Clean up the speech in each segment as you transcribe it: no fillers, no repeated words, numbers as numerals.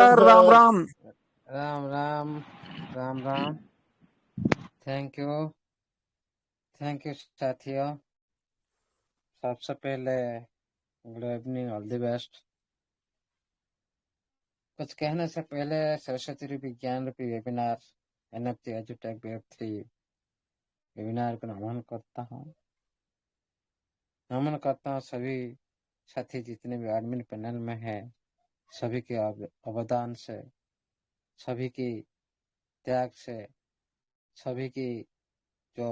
Sir, Ram sir. Ram. Ram Ram. Ram Ram. Thank you. Thank you साथियों। सबसे पहले good evening, all the best. कुछ कहने से पहले सरस्वती रूपी ज्ञान रूपी वेबिनार एनएफटी एजुटेक वेब3 वेबिनार को नमन करता हूँ। नमन करता हूँ सभी साथी जितने भी एडमिन पैनल में हैं, सभी के अवदान से, सभी की त्याग से, सभी की जो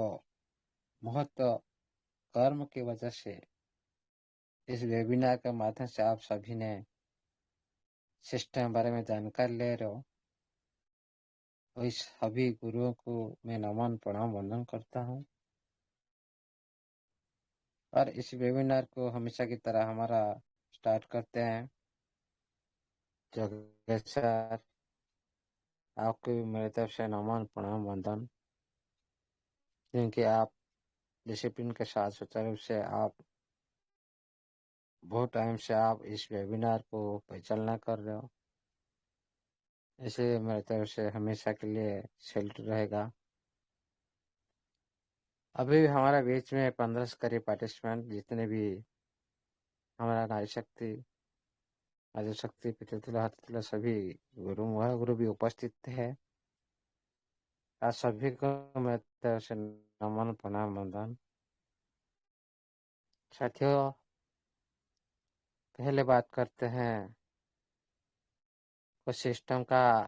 महत्व कर्म की वजह से इस वेबिनार के माध्यम से आप सभी ने सिस्टम के बारे में जानकारी ले रहे हो। तो इस सभी गुरुओं को मैं नमन प्रणाम वंदन करता हूँ। और इस वेबिनार को हमेशा की तरह हमारा स्टार्ट करते हैं। जगह सर, आपको भी मेरी तरफ से नमन प्रणाम वंदन, क्योंकि आप डिसिप्लिन के साथ सुचारू रूप से आप बहुत टाइम से आप इस वेबिनार को परिचालना कर रहे हो। इसे मेरी तरफ से हमेशा के लिए सैल्यूट रहेगा। अभी हमारा बीच में 15 से करीब पार्टिसिपेंट, जितने भी हमारा नारी शक्ति, आदि शक्ति, पितृतुल्य, हततुल्य सभी गुरु भी उपस्थित है। आज सभी को मैं तरफ से नमन प्रणाम वंदन। साथियों, पहले बात करते हैं कुछ सिस्टम का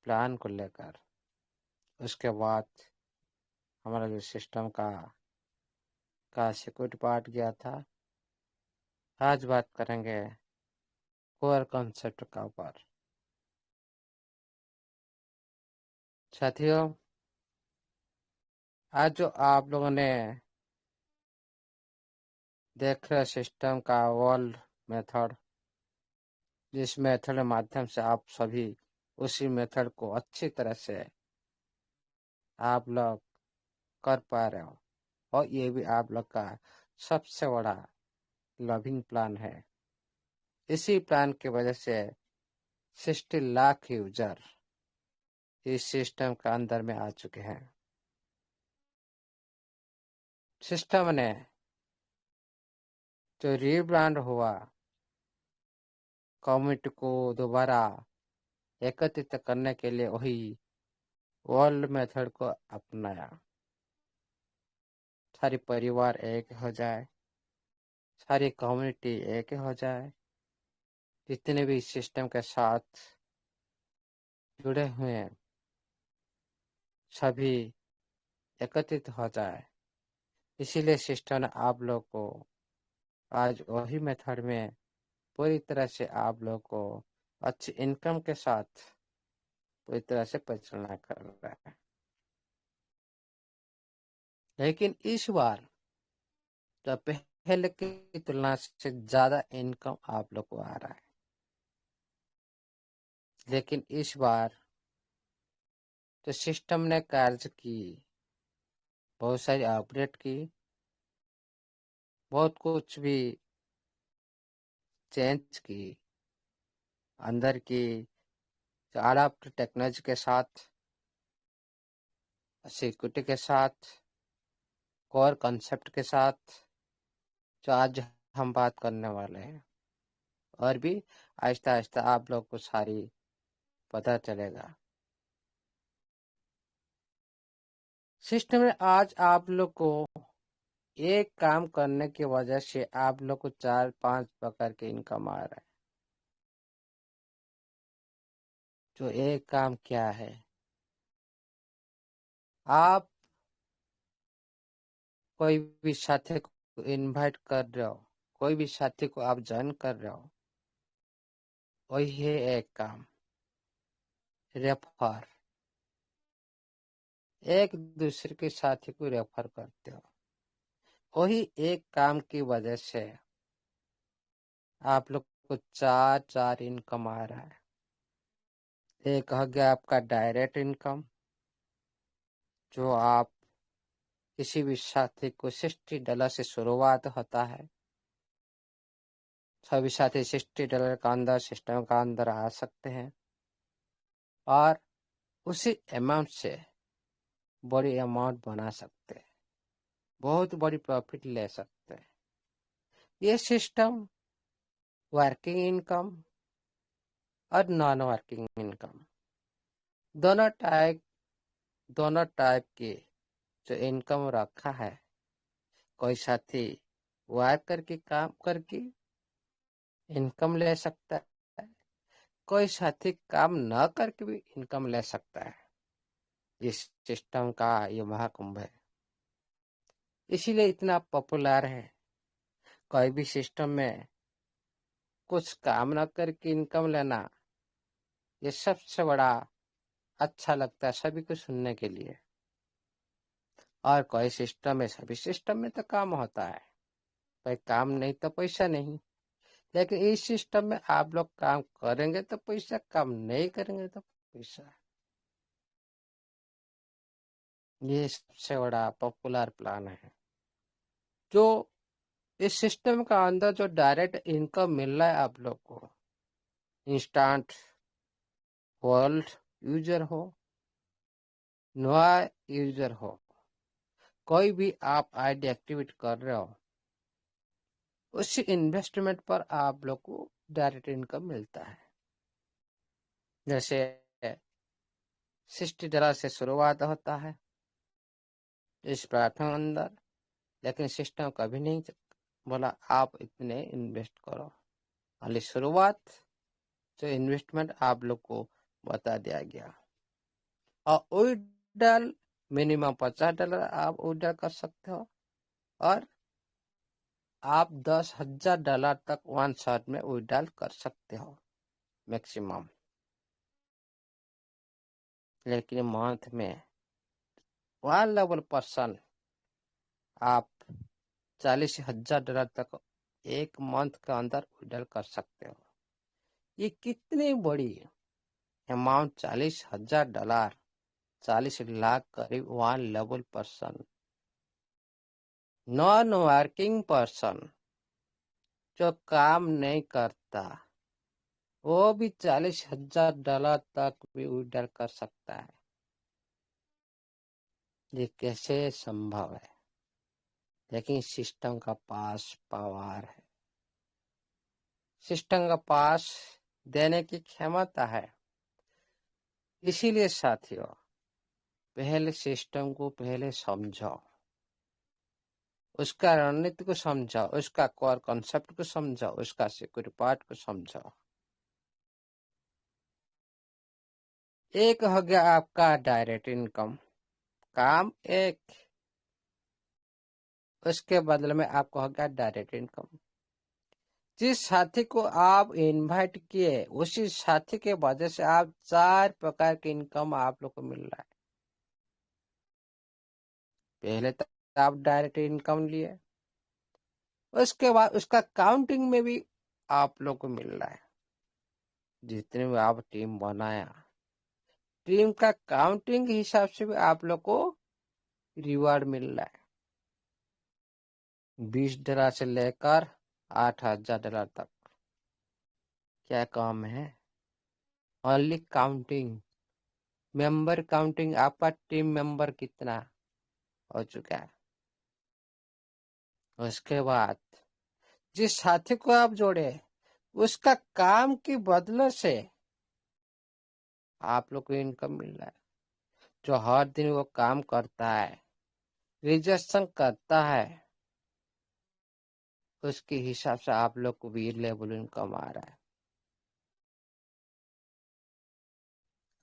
प्लान को लेकर। उसके बाद हमारा जो सिस्टम का सिक्योरिटी पार्ट गया था, आज बात करेंगे कोर कॉन्सेप्ट का ऊपर। साथियों, आज जो आप लोगों ने देख रहे सिस्टम का वर्ल्ड मेथड, जिस मेथड के माध्यम से आप सभी उसी मेथड को अच्छी तरह से आप लोग कर पा रहे हो, और ये भी आप लोग का सबसे बड़ा लविंग प्लान है। इसी प्लान की वजह से 60 लाख यूजर इस सिस्टम के अंदर में आ चुके हैं। सिस्टम ने जो रीब्रांड हुआ, कम्युनिटी को दोबारा एकत्रित करने के लिए वही वर्ल्ड मेथड को अपनाया। सारी परिवार एक हो जाए, सारी कम्युनिटी एक हो जाए, जितने भी सिस्टम के साथ जुड़े हुए हैं सभी एकत्रित हो जाए। इसीलिए सिस्टम ने आप लोग को आज वही मेथड में पूरी तरह से आप लोग को अच्छी इनकम के साथ पूरी तरह से परिचालना कर रहा है। लेकिन इस बार तो पहले की तुलना से ज्यादा इनकम आप लोग को आ रहा है। लेकिन इस बार तो सिस्टम ने कार्य की, बहुत सारी अपडेट की, बहुत कुछ भी चेंज की, अंदर की अडाप्ट टेक्नोलॉजी के साथ, सिक्योरिटी के साथ, कोर कॉन्सेप्ट के साथ, जो आज हम बात करने वाले हैं। और भी आहिस्ता आहिस्ता आप लोग को सारी पता चलेगा। सिस्टम में आज आप लोग को एक काम करने की वजह से आप लोग को 4-5 प्रकार के इनकम आ रहा है। जो एक काम क्या है, आप कोई भी साथी को इनवाइट कर रहे हो, कोई भी साथी को आप ज्वाइन कर रहे हो, वही है एक काम, रेफर। एक दूसरे के साथी को रेफर करते हो, वही एक काम की वजह से आप लोग को 4 इनकम आ रहा है। एक हो गया आपका डायरेक्ट इनकम, जो आप किसी भी साथी को $60 से शुरुआत होता है, सभी साथी $60 का अंदर सिस्टम का अंदर आ सकते हैं और उसी अमाउंट से बड़ी अमाउंट बना सकते हैं, बहुत बड़ी प्रॉफिट ले सकते हैं। ये सिस्टम वर्किंग इनकम और नॉन वर्किंग इनकम दोनों टाइप की जो इनकम रखा है। कोई साथी वर्क करके काम करके इनकम ले सकता है, कोई साथी काम न करके भी इनकम ले सकता है। इस सिस्टम का ये महाकुंभ है, इसीलिए इतना पॉपुलर है। कोई भी सिस्टम में कुछ काम न करके इनकम लेना, ये सबसे बड़ा अच्छा लगता है सभी को सुनने के लिए। और कोई सिस्टम है, सभी सिस्टम में तो काम होता है, भाई काम नहीं तो पैसा नहीं। लेकिन इस सिस्टम में आप लोग काम करेंगे तो पैसा, काम नहीं करेंगे तो पैसा। ये सबसे बड़ा पॉपुलर प्लान है। जो इस सिस्टम का अंदर जो डायरेक्ट इनकम मिल रहा है आप लोग को, इंस्टेंट वर्ल्ड यूजर हो, नया यूजर हो, कोई भी आप आईडी एक्टिवेट कर रहे हो, उसी इन्वेस्टमेंट पर आप लोग को डायरेक्ट इनकम मिलता है। जैसे $60 से शुरुआत होता है इस प्लेटफॉर्म अंदर, लेकिन सिस्टम कभी नहीं बोला आप इतने इन्वेस्ट करो। खाली शुरुआत जो इन्वेस्टमेंट आप लोग को बता दिया गया। और विड्रॉल मिनिमम $50 आप विड्रॉल कर सकते हो, और आप $10,000 तक वन शॉट में विड्रॉल कर सकते हो मैक्सिमम। लेकिन मंथ में वन लेवल पर्सन आप $40,000 तक एक मंथ के अंदर विड्रॉल कर सकते हो। ये कितनी बड़ी अमाउंट, $40,000, 40 लाख करीब one level person, non working person जो काम नहीं करता, वो भी $40,000 तक भी विड्रॉल कर सकता है। ये कैसे संभव है? लेकिन सिस्टम का पास पावर है, सिस्टम का पास देने की क्षमता है। इसीलिए साथियों, पहले सिस्टम को पहले समझो, उसका रणनीति को समझो, उसका कोर कॉन्सेप्ट को समझो, उसका सिक्योरिटी पार्ट को समझो। एक हो गया आपका डायरेक्ट इनकम, काम एक, उसके बदले में आपको हो गया डायरेक्ट इनकम। जिस साथी को आप इनवाइट किए, उसी साथी के वजह से आप 4 प्रकार की इनकम आप लोग को मिल रहा है। पहले तो आप डायरेक्ट इनकम लिए, उसके बाद उसका काउंटिंग में भी आप लोग को मिल रहा है। जितने भी आप टीम बनाया, टीम का काउंटिंग के हिसाब से भी आप लोग को रिवार्ड मिल रहा है। $20 से लेकर $8,000 तक। क्या काम है? ओनली काउंटिंग, मेंबर काउंटिंग, आपका टीम मेंबर कितना हो चुका है। उसके बाद जिस साथी को आप जोड़े, उसका काम के बदले से आप लोग को इनकम मिल रहा है। जो हर दिन वो काम करता है, रजिस्ट्रेशन करता है, उसके हिसाब से आप लोग को भी लेवल इनकम आ रहा है।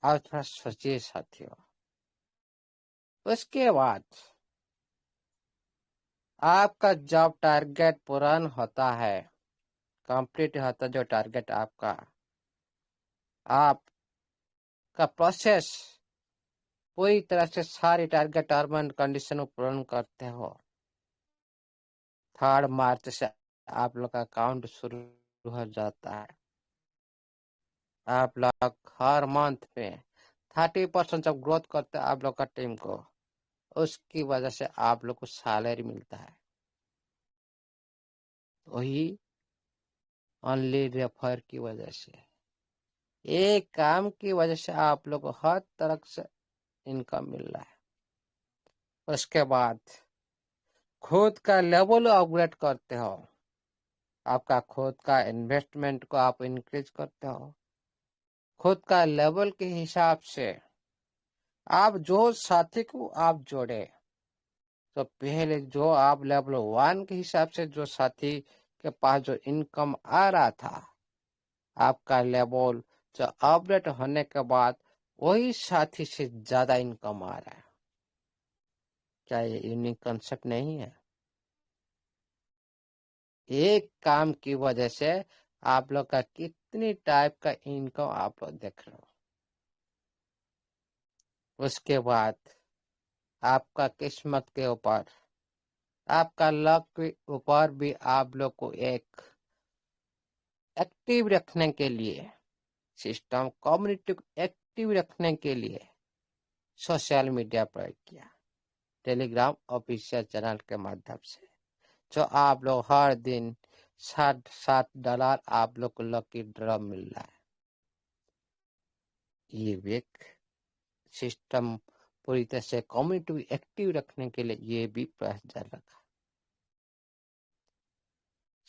आप थोड़ा सोचिए साथियों। उसके बाद आपका जब टारगेट पूरा होता है, कंप्लीट होता जो टारगेट आपका प्रोसेस पूरी तरह से सारी टारगेट टर्म एंड कंडीशन को पूर्ण करते हो, 3 मार्च से आप लोग का अकाउंट शुरू हो जाता है। आप लोग हर मंथ में 30% जब ग्रोथ करते हैं आप लोग का टीम को, उसकी वजह से आप लोग को सैलरी मिलता है। वही ओनली रेफर की वजह से, एक काम की वजह से आप लोग को हर तरह से इनकम मिल रहा है। उसके बाद खुद का लेवल अपग्रेड करते हो, आपका खुद का इन्वेस्टमेंट को आप इंक्रीज करते हो, खुद का लेवल के हिसाब से आप जो साथी को आप जोड़े, तो पहले जो आप लेवल 1 के हिसाब से जो साथी के पास जो इनकम आ रहा था, आपका लेवल जो अपडेट होने के बाद वही साथी से ज्यादा इनकम आ रहा है। क्या ये यूनिक कंसेप्ट नहीं है? एक काम की वजह से आप लोग का कितनी टाइप का इनकम आप लोग देख रहे हो। उसके बाद आपका किस्मत के ऊपर, आपका लक के ऊपर भी आप लोग को एक एक्टिव रखने के लिए, सिस्टम कम्युनिटी को एक्टिव रखने के लिए सोशल मीडिया प्रयोग किया, टेलीग्राम ऑफिशियल चैनल के माध्यम से, जो आप लोग हर दिन $7 आप लोग को लकी ड्रॉ मिल रहा है। ये एक सिस्टम पूरी तरह से कम्युनिटी एक्टिव रखने के लिए ये भी प्रयास जारी रखा।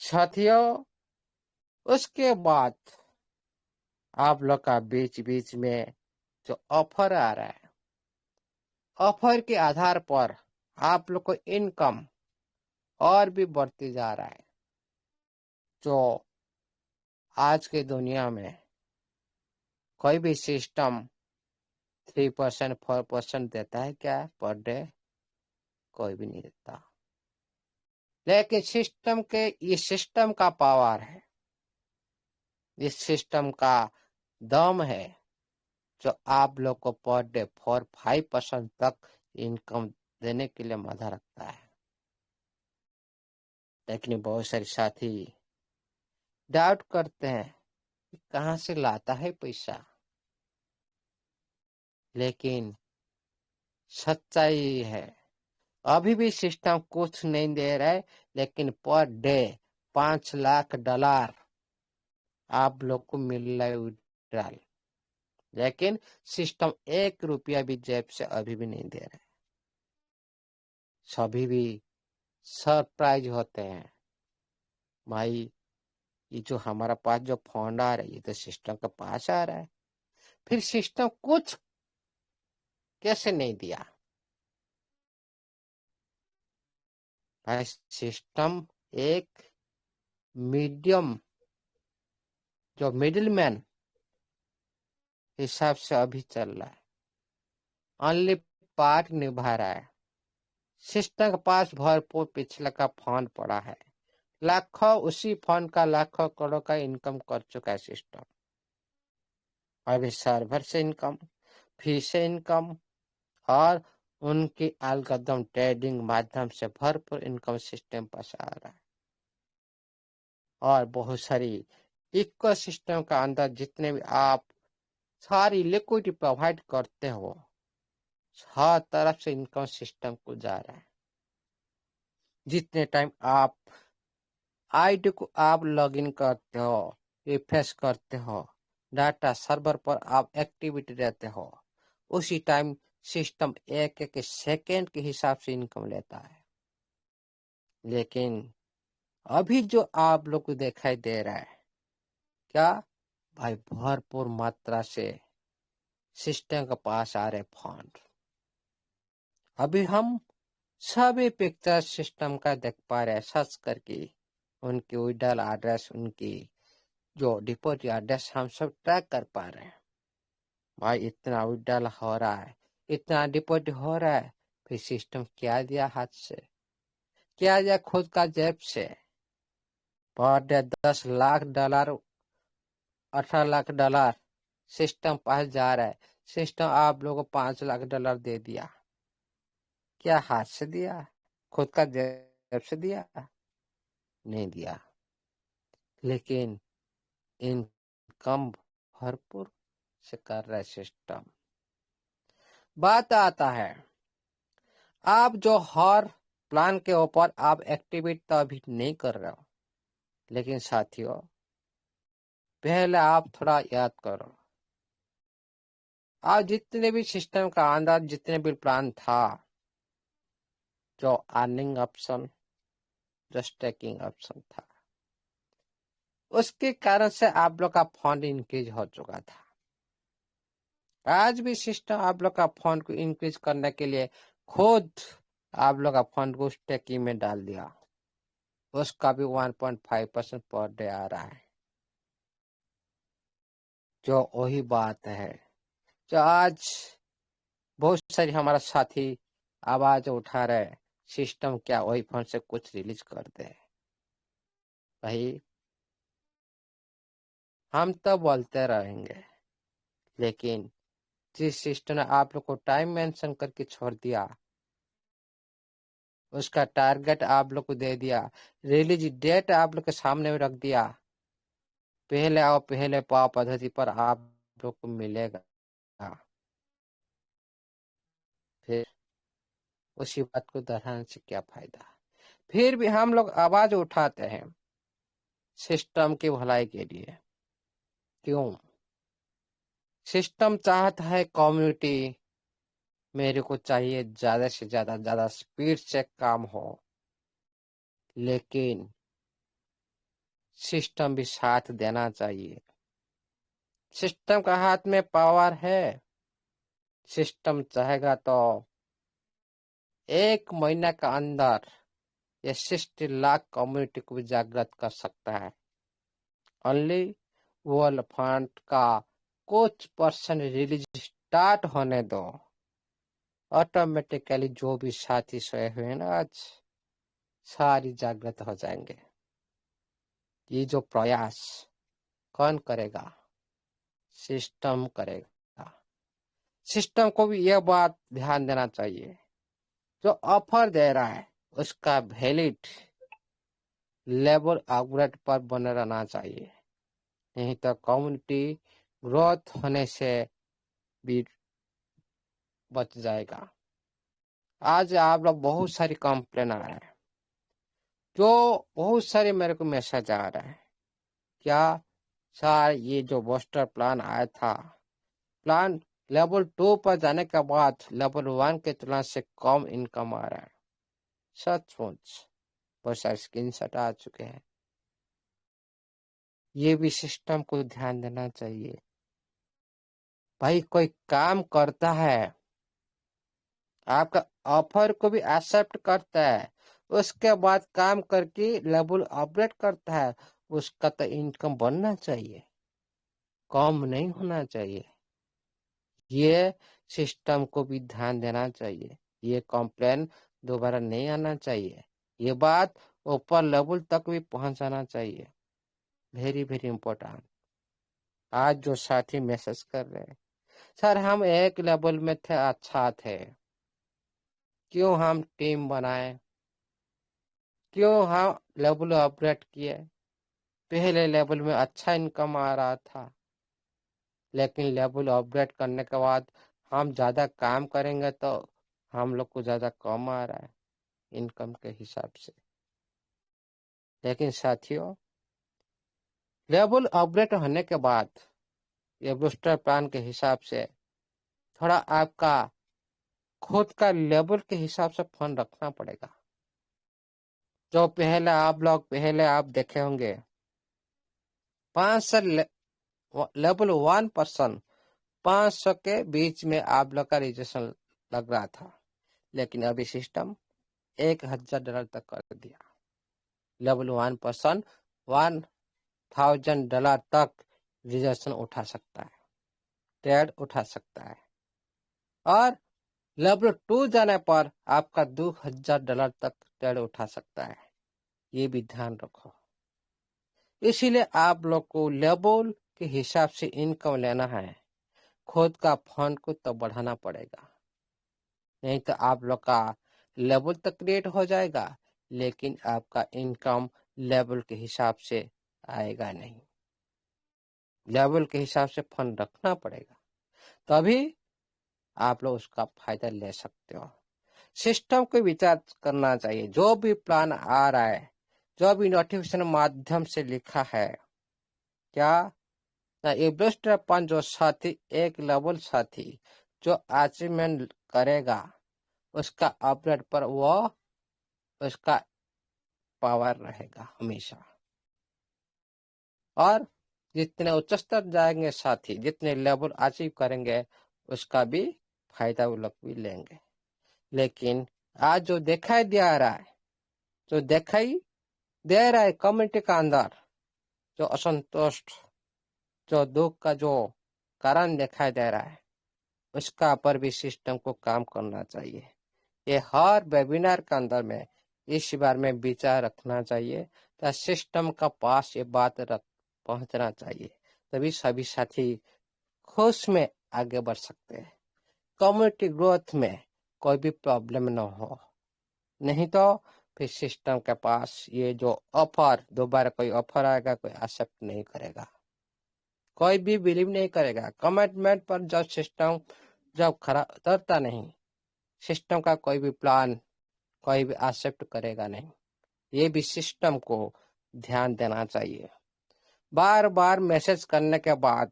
साथियों, उसके बाद आप लोग का बीच बीच में जो ऑफर आ रहा है, ऑफर के आधार पर आप लोग को इनकम और भी बढ़ती जा रहा है। जो आज के दुनिया में कोई भी सिस्टम 3% 4% देता है क्या पर डे? कोई भी नहीं देता। लेकिन ये सिस्टम का पावर है, इस सिस्टम का दम है, जो आप लोग को पर डे 4-5% तक इनकम देने के लिए मदद रखता है। लेकिन बहुत सारे साथी डाउट करते हैं कि कहाँ से लाता है पैसा। लेकिन सच्चाई है, अभी भी सिस्टम कुछ नहीं दे रहा है, लेकिन पर डे $5 लाख आप लोग को मिल रहा है विड्रॉल। लेकिन सिस्टम ₹1 भी जेब से अभी भी नहीं दे रहा है। सभी भी सरप्राइज होते हैं, भाई ये जो हमारा पास जो फंड आ रहा है ये तो सिस्टम के पास आ रहा है, फिर सिस्टम कुछ कैसे नहीं दिया? भाई सिस्टम एक मीडियम, जो मिडिलमैन हिसाब से अभी चल रहा है, ओनली पार्ट निभा रहा है। सिस्टम के पास भरपूर पिछले का फंड पड़ा है, लाखों उसी फंड का लाखों करोड़ का इनकम कर चुका है सिस्टम। अभी सर्वर से इनकम, फी से इनकम और उनकी अलगदम ट्रेडिंग माध्यम से भरपूर इनकम सिस्टम पास आ रहा है। और बहुत सारी इको सिस्टम का अंदर जितने भी आप सारी लिक्विडिटी प्रोवाइड करते हो, हर तरफ से इनकम सिस्टम को जा रहा है। जितने टाइम आप आईडी को आप लॉगिन करते हो, रिफ्रेश करते हो, डाटा सर्वर पर आप एक्टिविटी रहते हो, उसी टाइम सिस्टम एक एक सेकेंड के हिसाब से इनकम लेता है। लेकिन अभी जो आप लोग को दिखाई दे रहा है, क्या भाई भरपूर मात्रा से सिस्टम के पास आ रहे फंड। अभी हम सभी पिक्चर सिस्टम का देख पा रहे हैं, सर्च करके उनकी विड्रॉल एड्रेस, उनकी जो डिपॉजिट एड्रेस हम सब ट्रैक कर पा रहे हैं। भाई इतना विड्रॉल हो रहा है, इतना डिपॉजिट हो रहा है, फिर सिस्टम क्या दिया हाथ से, क्या दिया खुद का जेब से? Per day $10 lakh, $18 lakh system पास जा रहा है। सिस्टम आप लोगों को $5 लाख दे दिया, क्या हाथ से दिया? खुद का जेब से दिया? नहीं दिया। लेकिन इनकम भरपूर से कर रहा है सिस्टम। बात आता है, आप जो हर प्लान के ऊपर आप एक्टिविटी तो अभी नहीं कर रहे हो, लेकिन साथियों पहले आप थोड़ा याद करो, आज जितने भी सिस्टम का अंदर जितने भी प्लान था, जो अर्निंग ऑप्शन, जो स्टेकिंग ऑप्शन था, उसके कारण से आप लोग का फंड इंक्रीज हो चुका था। आज भी सिस्टम आप लोग का फंड को इंक्रीज करने के लिए खुद आप लोग का फंड को स्टेकिंग में डाल दिया, उसका भी 1.5% पर डे आ रहा है। जो वही बात है जो आज बहुत सारे हमारा साथी आवाज उठा रहे, सिस्टम क्या वही फंड से कुछ रिलीज कर दे। भाई हम तो बोलते रहेंगे, लेकिन जिस सिस्टम ने आप लोग को टाइम मेंशन करके छोड़ दिया, उसका टारगेट आप लोग को दे दिया, रिलीज डेट आप लोग के सामने में रख दिया, पहले आओ पहले पाओ पद्धति पर आप लोग को मिलेगा, फिर उसी बात को दोहराने से क्या फायदा। फिर भी हम लोग आवाज उठाते हैं सिस्टम की भलाई के लिए। क्यों? सिस्टम चाहता है कम्युनिटी मेरे को चाहिए ज्यादा से ज्यादा स्पीड से काम हो, लेकिन सिस्टम भी साथ देना चाहिए। सिस्टम का हाथ में पावर है, सिस्टम चाहेगा तो 1 महीना का अंदर ये 60 लाख कम्युनिटी को भी जागृत कर सकता है। ओनली वर्ल्ड फंड का कुछ परसेंट रिलीज स्टार्ट होने दो, ऑटोमेटिकली जो भी साथी सोए हुए हैं ना आज, सारी जागृत हो जाएंगे। ये जो प्रयास कौन करेगा? सिस्टम करेगा। सिस्टम को भी यह बात ध्यान देना चाहिए, जो ऑफर दे रहा है उसका वैलिड लेवल अपग्रेड पर बने रहना चाहिए, नहीं तो कम्युनिटी ग्रोथ होने से भी बच जाएगा। आज आप लोग बहुत सारी कंप्लेन आ रहा है, जो बहुत सारे मेरे को मैसेज आ रहा है, क्या सर ये जो बूस्टर प्लान आया था, प्लान लेवल 2 पर जाने के बाद लेवल 1 के तुलना से कम इनकम आ रहा है। सचमुच बहुत सारे स्क्रीनशॉट आ चुके हैं। ये भी सिस्टम को ध्यान देना चाहिए। भाई कोई काम करता है, आपका ऑफर को भी एक्सेप्ट करता है, उसके बाद काम करके लेवल अपग्रेड करता है, उसका तो इनकम बढ़ना चाहिए, कम नहीं होना चाहिए। ये सिस्टम को भी ध्यान देना चाहिए, ये कंप्लेन दोबारा नहीं आना चाहिए, ये बात ऊपर लेवल तक भी पहुंचाना चाहिए। Very very important. आज जो साथी मैसेज कर रहे हैं, सर हम एक लेवल में थे, अच्छा थे, क्यों हम टीम बनाए, क्यों हम लेवल अपग्रेड किए, पहले लेवल में अच्छा इनकम आ रहा था, लेकिन लेवल अपग्रेड करने के बाद हम ज्यादा काम करेंगे तो हम लोग को ज्यादा कम आ रहा है इनकम के हिसाब से। लेकिन साथियों, लेवल अपग्रेड होने के बाद ये बूस्टर प्लान के हिसाब से थोड़ा आपका खुद का लेवल के हिसाब से फंड रखना पड़ेगा। जो पहले आप देखे होंगे 500 लेवल 1% 500 के बीच में आप लोग का रजिस्ट्रेशन लग रहा था, लेकिन अभी सिस्टम $1000 तक कर दिया। लेवल 1% $1000 तक रिजर्वेशन उठा सकता है, ट्रेड उठा सकता है, और लेवल 2 जाने पर आपका $2000 तक ट्रेड उठा सकता है। ये भी ध्यान रखो। इसीलिए आप लोग को लेवल के हिसाब से इनकम लेना है, खुद का फंड को तो बढ़ाना पड़ेगा, नहीं तो आप लोग का लेवल तक क्रिएट हो जाएगा, लेकिन आपका इनकम लेवल के हिसाब से आएगा नहीं। लेवल के हिसाब से फंड रखना पड़ेगा, तभी आप लोग उसका फायदा ले सकते हो। सिस्टम को विचार करना चाहिए, जो भी प्लान आ रहा है, जो भी नोटिफिकेशन माध्यम से लिखा है, क्या ना ये बूस्टरअप जो साथी एक लेवल साथी जो अचीवमेंट करेगा उसका अपग्रेड पर वो उसका पावर रहेगा हमेशा। और जितने उच्च स्तर जाएंगे साथी, जितने लेवल अचीव करेंगे उसका भी फायदा वो लोग भी लेंगे। लेकिन आज जो दिखाई दे रहा है, जो दिखाई दे रहा है कम्युनिटी का अंदर, जो असंतोष, जो दुख का जो कारण दिखाई दे रहा है, उसका पर भी सिस्टम को काम करना चाहिए। ये हर वेबिनार के अंदर में इस बारे में विचार रखना चाहिए, तो सिस्टम का पास ये बात रख पहुंचना चाहिए, तभी सभी साथी खुश में आगे बढ़ सकते हैं। कम्युनिटी ग्रोथ में कोई भी प्रॉब्लम न हो, नहीं तो फिर सिस्टम के पास ये जो ऑफर, दोबारा कोई ऑफर आएगा कोई एक्सेप्ट नहीं करेगा, कोई भी बिलीव नहीं करेगा। कमिटमेंट पर जब सिस्टम जब खरा उतरता नहीं, सिस्टम का कोई भी प्लान कोई भी एक्सेप्ट करेगा नहीं। ये भी सिस्टम को ध्यान देना चाहिए। बार बार मैसेज करने के बाद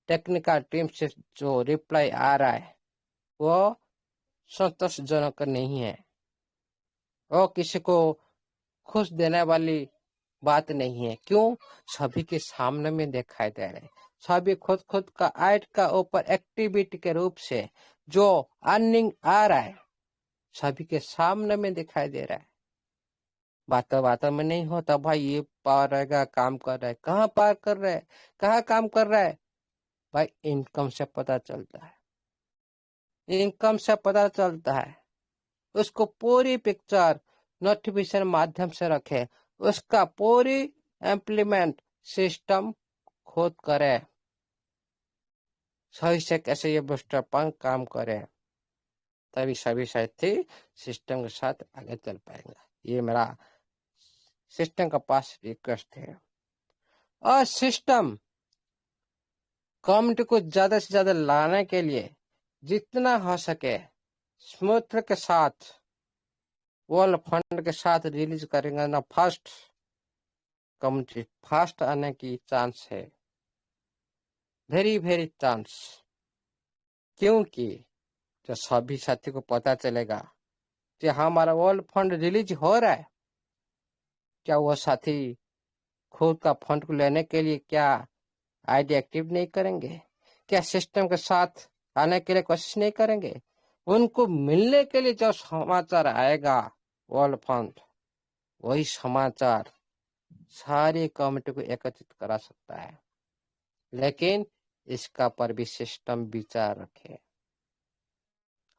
टेक्निकल टीम से जो रिप्लाई आ रहा है वो संतोषजनक नहीं है, वो किसी को खुश देने वाली बात नहीं है। क्यों? सभी के सामने में दिखाई दे रहे, सभी खुद खुद का ऐड का ऊपर एक्टिविटी के रूप से जो अर्निंग आ रहा है सभी के सामने में दिखाई दे रहा है। बातों बातों में नहीं होता भाई ये पार रहेगा, काम कर रहा है, कहाँ पार कर रहा है, कहाँ काम कर रहा है, भाई इनकम से पता चलता है, इनकम से पता चलता है। उसको पूरी पिक्चर नोटिफिकेशन माध्यम से रखे, उसका पूरी इम्प्लीमेंट सिस्टम खुद करे, सही से कैसे ये बूस्टर पंप काम करे, तभी सभी साथी सिस्टम के साथ आगे चल पाएंगे। ये मेरा सिस्टम का पास रिक्वेस्ट है। और सिस्टम कम्युनिटी को ज्यादा से ज्यादा लाने के लिए जितना हो सके स्मूथ के साथ वर्ल्ड फंड के साथ रिलीज करेंगे ना, फर्स्ट कम्युनिटी फास्ट आने की चांस है, वेरी वेरी चांस। क्योंकि जो सभी साथी को पता चलेगा कि हमारा वर्ल्ड फंड रिलीज हो रहा है, क्या वो साथी खुद का फंड को लेने के लिए क्या आईडी एक्टिव नहीं करेंगे? क्या सिस्टम के साथ आने के लिए कोशिश नहीं करेंगे? उनको मिलने के लिए जो समाचार आएगा वर्ल्ड फंड, वही समाचार सारी कम्युनिटी को एकत्रित करा सकता है। लेकिन इसका पर भी सिस्टम विचार रखे।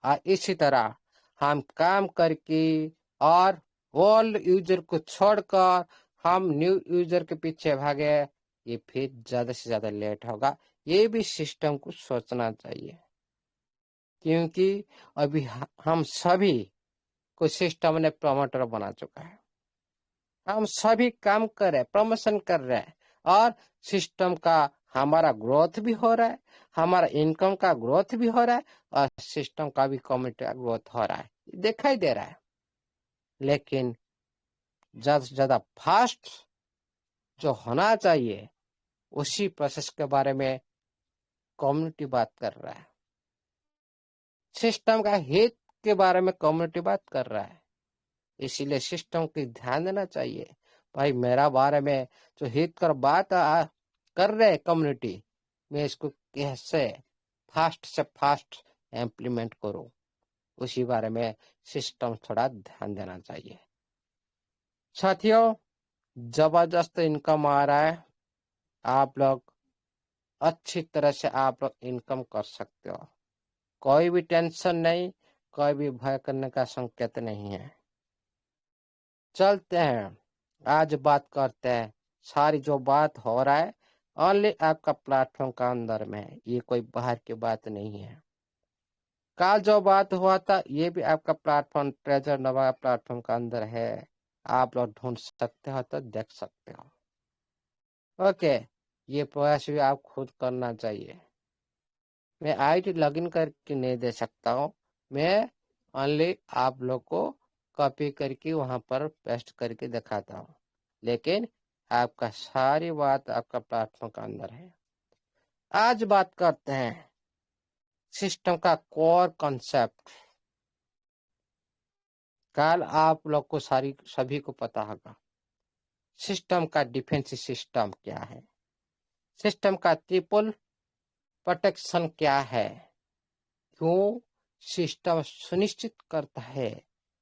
और इसी तरह हम काम करके और ओल्ड यूजर को छोड़कर हम न्यू यूजर के पीछे भागे, ये फिर ज्यादा से ज्यादा लेट होगा। ये भी सिस्टम को सोचना चाहिए, क्योंकि अभी हम सभी को सिस्टम ने प्रमोटर बना चुका है। हम सभी काम कर रहे, प्रमोशन कर रहे हैं, और सिस्टम का हमारा ग्रोथ भी हो रहा है, हमारा इनकम का ग्रोथ भी हो रहा है, और सिस्टम का भी कम्युनिटी का ग्रोथ हो रहा है, दिखाई दे रहा है। लेकिन ज्यादा से ज्यादा फास्ट जो होना चाहिए उसी प्रोसेस के बारे में कम्युनिटी बात कर रहा है, सिस्टम का हित के बारे में कम्युनिटी बात कर रहा है। इसीलिए सिस्टम को ध्यान देना चाहिए, भाई मेरा बारे में जो हित कर बात कर रहे कम्युनिटी, मैं इसको कैसे फास्ट से फास्ट इम्प्लीमेंट करूं, उसी बारे में सिस्टम थोड़ा ध्यान देना चाहिए। साथियों, जबरदस्त इनकम आ रहा है, आप लोग अच्छी तरह से आप लोग इनकम कर सकते हो, कोई भी टेंशन नहीं, कोई भी भय करने का संकेत नहीं है। चलते हैं, आज बात करते हैं, सारी जो बात हो रहा है ओनली आपका प्लेटफॉर्म का अंदर में है, ये कोई बाहर की बात नहीं है। कल जो बात हुआ था ये भी आपका प्लेटफॉर्म ट्रेजर नवा प्लेटफॉर्म का अंदर है, आप लोग ढूंढ सकते हो तो देख सकते हो। ओके, ये प्रयास भी आप खुद करना चाहिए। मैं आईडी लॉगिन करके नहीं दे सकता हूँ, मैं ओनली आप लोग को कॉपी करके वहां पर पेस्ट करके दिखाता हूँ, लेकिन आपका सारी बात आपका प्लेटफॉर्म के अंदर है। आज बात करते हैं सिस्टम का कोर कॉन्सेप्ट। कल आप लोग को सभी को पता होगा सिस्टम का डिफेंस सिस्टम क्या है, सिस्टम का ट्रिपल प्रोटेक्शन क्या है, क्यों सिस्टम सुनिश्चित करता है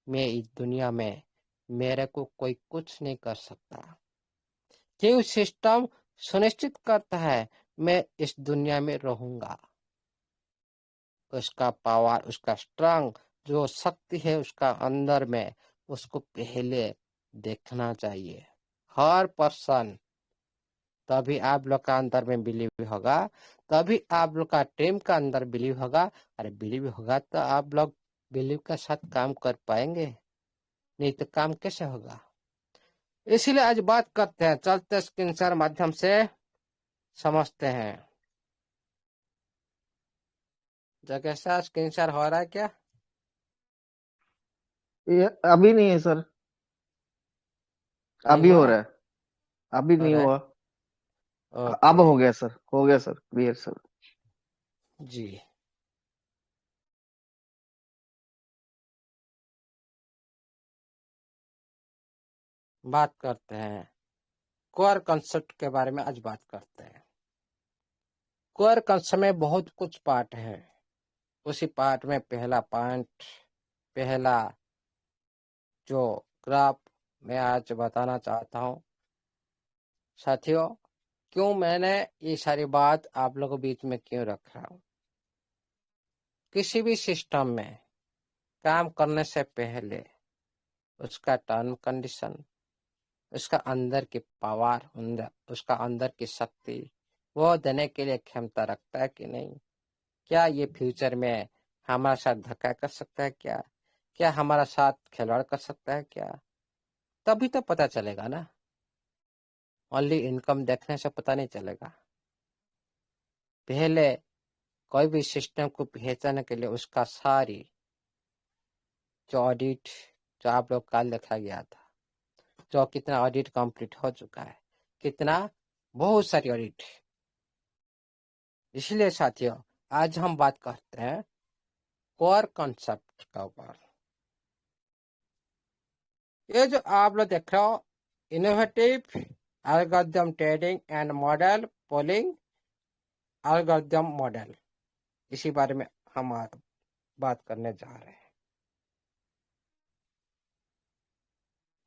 मैं इस दुनिया में मेरे को कोई कुछ नहीं कर सकता, क्यों सिस्टम सुनिश्चित करता है मैं इस दुनिया में रहूंगा। उसका पावर, उसका स्ट्रांग, जो शक्ति है उसका अंदर में, उसको पहले देखना चाहिए हर पर्सन। तभी आप लोग का अंदर में बिलीव होगा, तभी आप लोग का टीम का अंदर बिलीव होगा। अरे बिलीव होगा तो आप लोग बिलीव के साथ काम कर पाएंगे, नहीं तो काम कैसे होगा। इसीलिए आज बात करते हैं, चलते स्क्रीन शेयर माध्यम से समझते हैं। जो कैसा स्क्रीन शेयर हो रहा है क्या? ये अभी नहीं है सर। नहीं अभी हो हो रहा रहा है? है। अभी हो नहीं रहा है। हुआ। अब ओके हो गया सर, हो गया सर, क्लियर सर। जी। बात करते हैं कोर कंसेप्ट के बारे में। आज बात करते हैं कोर कंसेप्ट में बहुत कुछ पार्ट है। उसी पार्ट में पहला पॉइंट, पहला जो ग्राफ मैं आज बताना चाहता हूँ साथियों। क्यों मैंने ये सारी बात आप लोगों के बीच में क्यों रख रहा हूँ। किसी भी सिस्टम में काम करने से पहले उसका टर्म कंडीशन, उसका अंदर की पावर, उसका अंदर की शक्ति वो देने के लिए क्षमता रखता है कि नहीं, क्या ये फ्यूचर में हमारा साथ धक्का कर सकता है, क्या हमारा साथ खिलवाड़ कर सकता है क्या, तभी तो पता चलेगा ना। ओनली इनकम देखने से पता नहीं चलेगा। पहले कोई भी सिस्टम को पहचानने के लिए उसका सारी जो ऑडिट, जो आप लोग कल देखा गया था, जो कितना ऑडिट कंप्लीट हो चुका है, कितना, बहुत सारी ऑडिट। इसलिए साथियों आज हम बात करते हैं कोर कॉन्सेप्ट का ऊपर। ये जो आप लोग देख रहे हो innovative algorithm trading and model polling algorithm model, इसी बारे में हम आज बात करने जा रहे हैं।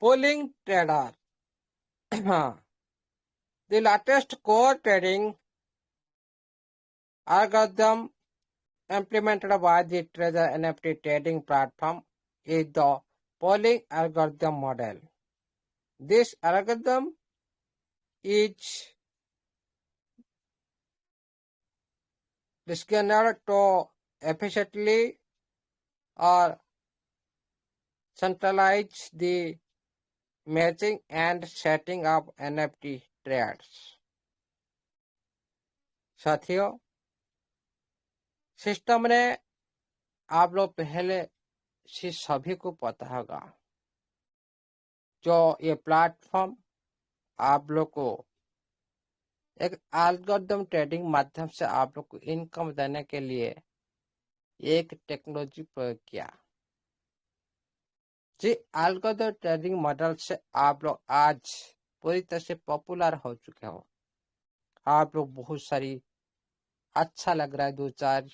पोलिंग ट्रेडर, हाँ, the latest core trading algorithm implemented by the Trezor NFT trading platform is the polling algorithm model. This algorithm is designed to efficiently or centralize the matching and setting of NFT trades. साथियों system ने, आप लोग पहले से सभी को पता होगा, जो ये प्लेटफॉर्म आप लोग को एक एल्गोरिथम ट्रेडिंग माध्यम से आप लोग को इनकम देने के लिए एक टेक्नोलॉजी प्रयोग किया। जी एल्गोरिथम ट्रेडिंग मॉडल से आप लोग आज पूरी तरह से पॉपुलर हो चुके हो। आप लोग बहुत सारी, अच्छा लग रहा है, दो चार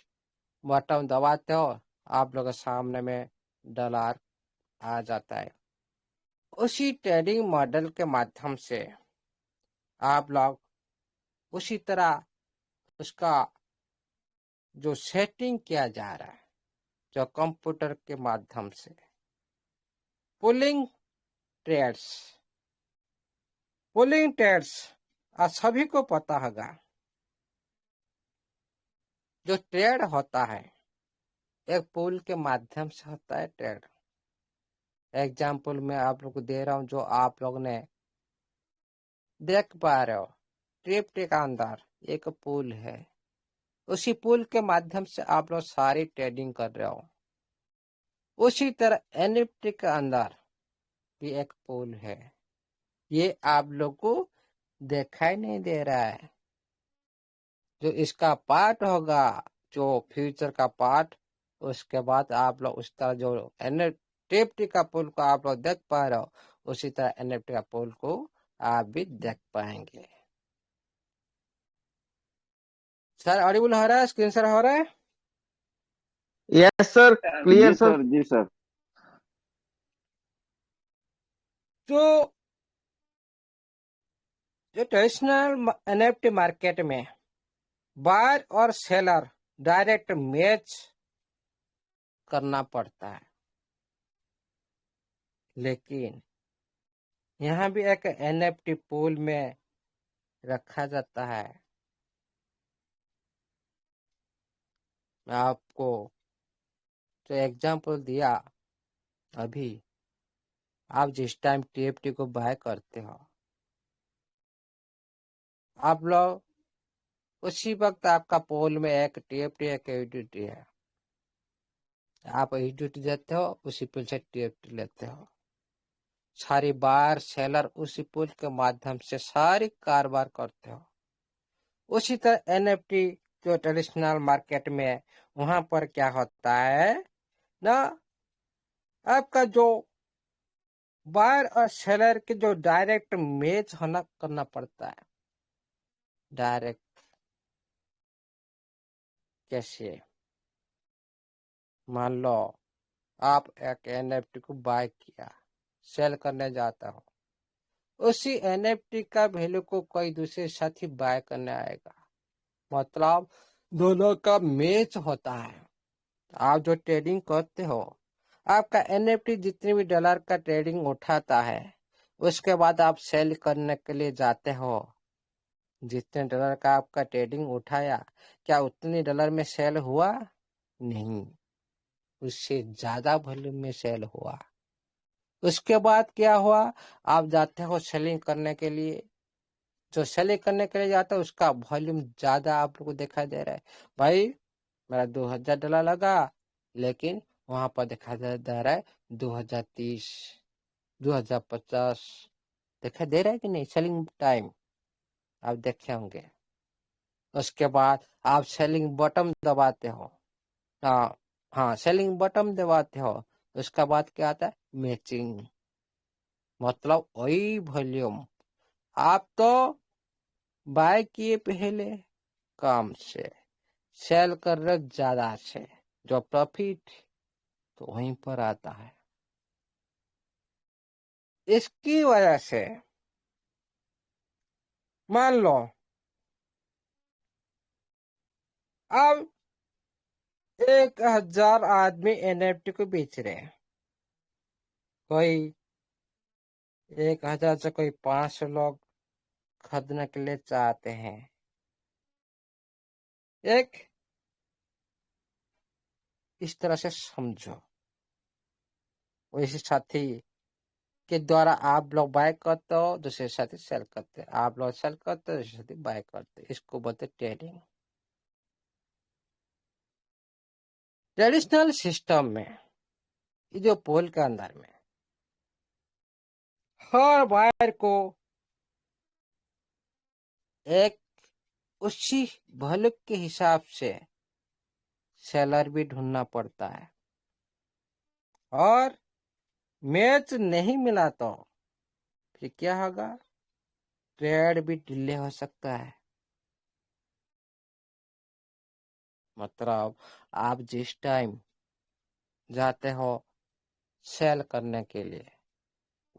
बटन दबाते हो आप लोग के सामने में डॉलर आ जाता है। उसी ट्रेडिंग मॉडल के माध्यम से आप लोग उसी तरह उसका जो सेटिंग किया जा रहा है, जो कंप्यूटर के माध्यम से पुलिंग ट्रेड्स, पुलिंग ट्रेड्स आज सभी को पता होगा। जो ट्रेड होता है एक पुल के माध्यम से होता है ट्रेड। एग्जाम्पल मैं आप लोग को दे रहा हूँ, जो आप लोग ने देख पा रहे हो, क्रिप्टो का अंदर एक पुल है, उसी पुल के माध्यम से आप लोग सारी ट्रेडिंग कर रहे हो। उसी तरह एनएफटी के अंदर भी एक पुल है, ये आप लोग को दिखाई नहीं दे रहा है, जो इसका पार्ट होगा, जो फ्यूचर का पार्ट, उसके बाद आप लोग उस तरह जो एनएफटी का पुल को आप लोग देख पा रहे हो, उसी तरह एनएफटी का पुल को आप भी देख पाएंगे। सर ऑडिबल हो रहा है, स्क्रीन शेयर हो रहा है? यस सर, क्लियर जी सर। सर, जी सर। तो जो ट्रेडिशनल एनएफटी मार्केट में बायर और सेलर डायरेक्ट मैच करना पड़ता है, लेकिन यहाँ भी एक एनएफटी पूल में रखा जाता है। मैं आपको जो एग्जांपल दिया अभी, आप जिस टाइम टीएफटी को बाय करते हो, आप लोग उसी वक्त आपका पोल में एक टीएफटी एक यूटिलिटी है, आप यूटिलिटी देते हो, उसी पुल से टीएफटी लेते हो। सारी बार सेलर उसी पुल के माध्यम से सारी कारोबार करते हो। उसी तरह एनएफटी जो ट्रेडिशनल मार्केट में, वहां पर क्या होता है ना, आपका जो बायर और सेलर के जो डायरेक्ट मैच होना करना पड़ता है। डायरेक्ट कैसे? मान लो आप एक एनएफटी को बाय किया, सेल करने जाता हो, उसी एनएफटी का वैल्यू को कोई दूसरे साथी बाय करने आएगा, मतलब दोनों का मैच होता है। आप जो ट्रेडिंग करते हो, आपका एनएफटी जितने भी डॉलर का ट्रेडिंग उठाता है, उसके बाद आप सेल करने के लिए जाते हो, जितने डॉलर का आपका ट्रेडिंग उठाया, क्या उतने डॉलर में सेल हुआ? नहीं, उससे ज्यादा वॉल्यूम में सेल हुआ। उसके बाद क्या हुआ, आप जाते हो सेलिंग करने के लिए, जो सेलिंग करने के लिए जाता है उसका वॉल्यूम ज्यादा आप लोग को दिखाई दे रहा है। भाई मेरा $2000 लगा, लेकिन वहां पर दिखाई दे रहा है 2030, 2050 दिखाई दे रहा है कि नहीं? सेलिंग टाइम आप देखे होंगे। उसके बाद आप सेलिंग बटन दबाते हो, हाँ हाँ, सेलिंग बटन दबाते हो। उसके बाद क्या आता है? मैचिंग, मतलब वही वॉल्यूम आप तो बाय किए पहले कम से, सेल कर रहे ज्यादा से, जो प्रॉफिट तो वहीं पर आता है। इसकी वजह से मान लो अब 1000 आदमी एनएफटी को बेच रहे हैं, कोई 1000 से कोई 500 लोग खरीदने के लिए चाहते हैं। एक इस तरह से समझो, वैसे साथी के द्वारा आप लोग बाय करते हो, दूसरे साथी सेल करते हैं, आप लोग सेल करते हो, दूसरे साथी बाय करते हैं। इसको बोलते ट्रेडिंग। ट्रेडिशनल सिस्टम में ये जो पोल के अंदर में हर बायर को एक उसी वॉल्यूम के हिसाब से सेलर भी ढूंढना पड़ता है, और मैच नहीं मिला तो फिर क्या होगा? ट्रेड भी डिले हो सकता है। मतलब आप जिस टाइम जाते हो सेल करने के लिए,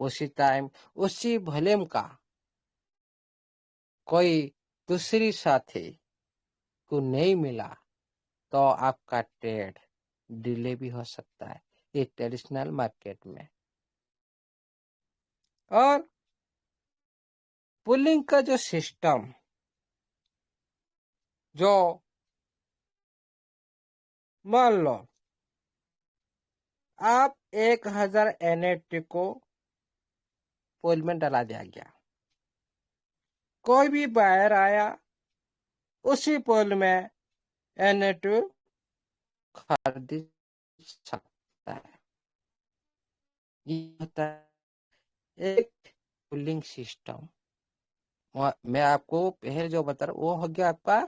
उसी टाइम उसी वॉल्यूम का कोई दूसरी साथी को नहीं मिला तो आपका ट्रेड डिले भी हो सकता है, ये ट्रेडिशनल मार्केट में। और पुलिंग का जो सिस्टम, जो मान लो आप 1000 एनएफटी को पुल में डाला दिया गया, कोई भी बायर आया उसी पुल में एनएफटी खरीद सकता है। ये होता है एक पुलिंग सिस्टम। मैं आपको पहले जो बता रहा हूँ वो हो गया आपका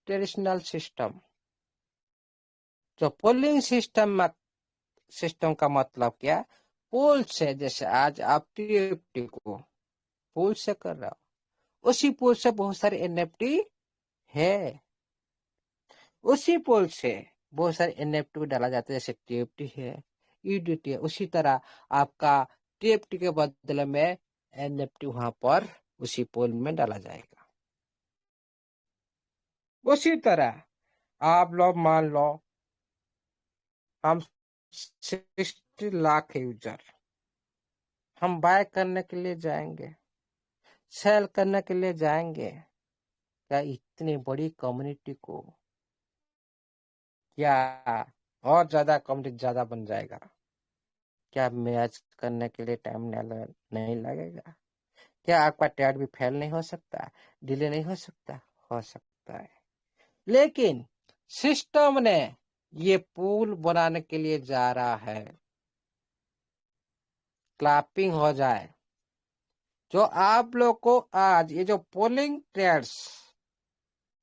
ट्रेडिशनल सिस्टम। जो पुलिंग सिस्टम का मतलब क्या? पुल से, जैसे आज आप टीएफटी को पुल से कर रहे हो, उसी पुल से बहुत सारे एनएफटी है, उसी पुल से बहुत सारे एनएफटी को डाला जाता है, जैसे टीएफटी है, ईडीटी है। उसी तरह आपका टीएफटी के बदले में एनएफटी वहां पर उसी पुल में डाला जाएगा। उसी तरह आप लोग मान लो हम 60 लाख यूजर, हम बाय करने के लिए जाएंगे, सेल करने के लिए जाएंगे। क्या इतनी बड़ी कम्युनिटी को क्या और ज्यादा कम्युनिटी ज्यादा बन जाएगा? क्या मैच करने के लिए टाइम नहीं लगेगा? क्या आपका टैड भी फेल नहीं हो सकता? डिले नहीं हो सकता? हो सकता है। लेकिन सिस्टम ने ये पुल बनाने के लिए जा रहा है। क्लैपिंग हो जाए। जो आप लोग को आज ये जो पोलिंग ट्रेड्स,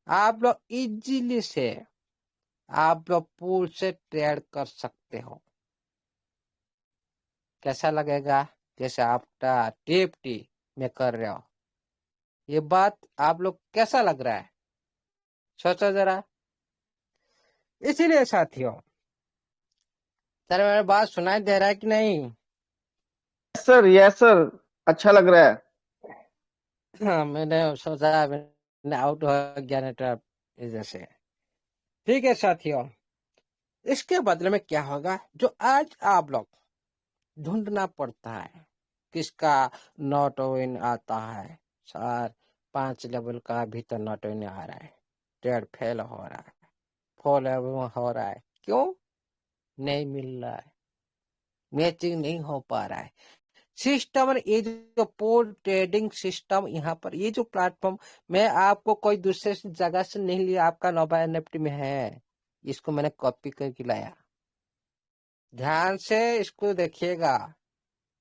आप लोग इजीली से आप लोग पुल से ट्रेड कर सकते हो। कैसा लगेगा? जैसे आपका टीएफटी में कर रहे हो। ये बात आप लोग कैसा लग रहा है? सोचो जरा। इसीलिए साथियों, सर मेरी बात सुनाई दे रहा है कि नहीं? सर, यस सर, अच्छा लग रहा है। हाँ, मैंने सोचा मैंने आउट हो गया नेटवर्क इधर से। ठीक है साथियों, इसके बदले में क्या होगा? जो आज आप लोग ढूंढना पड़ता है, किसका नॉट विन आता है सर, 5 लेवल का भी तो नॉट विन आ रहा है, ट्रेड फेल हो रहा है, 4 लेवल हो रहा है, क्यों नहीं मिल रहा है? मैचिंग नहीं हो पा रहा है। सिस्टम, ये जो पोल ट्रेडिंग सिस्टम, यहाँ पर ये जो प्लेटफॉर्म, मैं आपको कोई दूसरे जगह से नहीं लिया, आपका नोबा एनएफटी में है, इसको मैंने कॉपी करके लाया। ध्यान से इसको देखिएगा,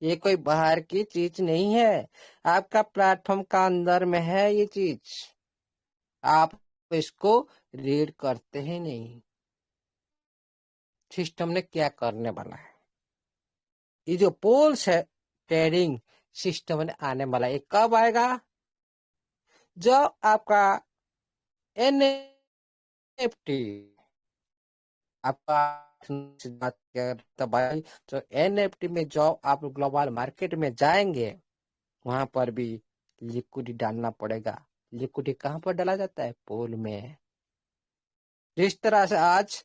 ये कोई बाहर की चीज नहीं है, आपका प्लेटफॉर्म का अंदर में है ये चीज। आप इसको रीड करते ही नहीं। सिस्टम ने क्या करने वाला है? ये जो पोल्स है ट्रेडिंग सिस्टम ने आने वाला है, ये कब आएगा? जब आपका एनएफटी, आपका बात करता भाई, तो एनएफटी में जब आप ग्लोबल मार्केट में जाएंगे, वहां पर भी लिक्विडिटी डालना पड़ेगा। लिक्विडिटी कहाँ पर डाला जाता है? पोल में। जिस तरह से आज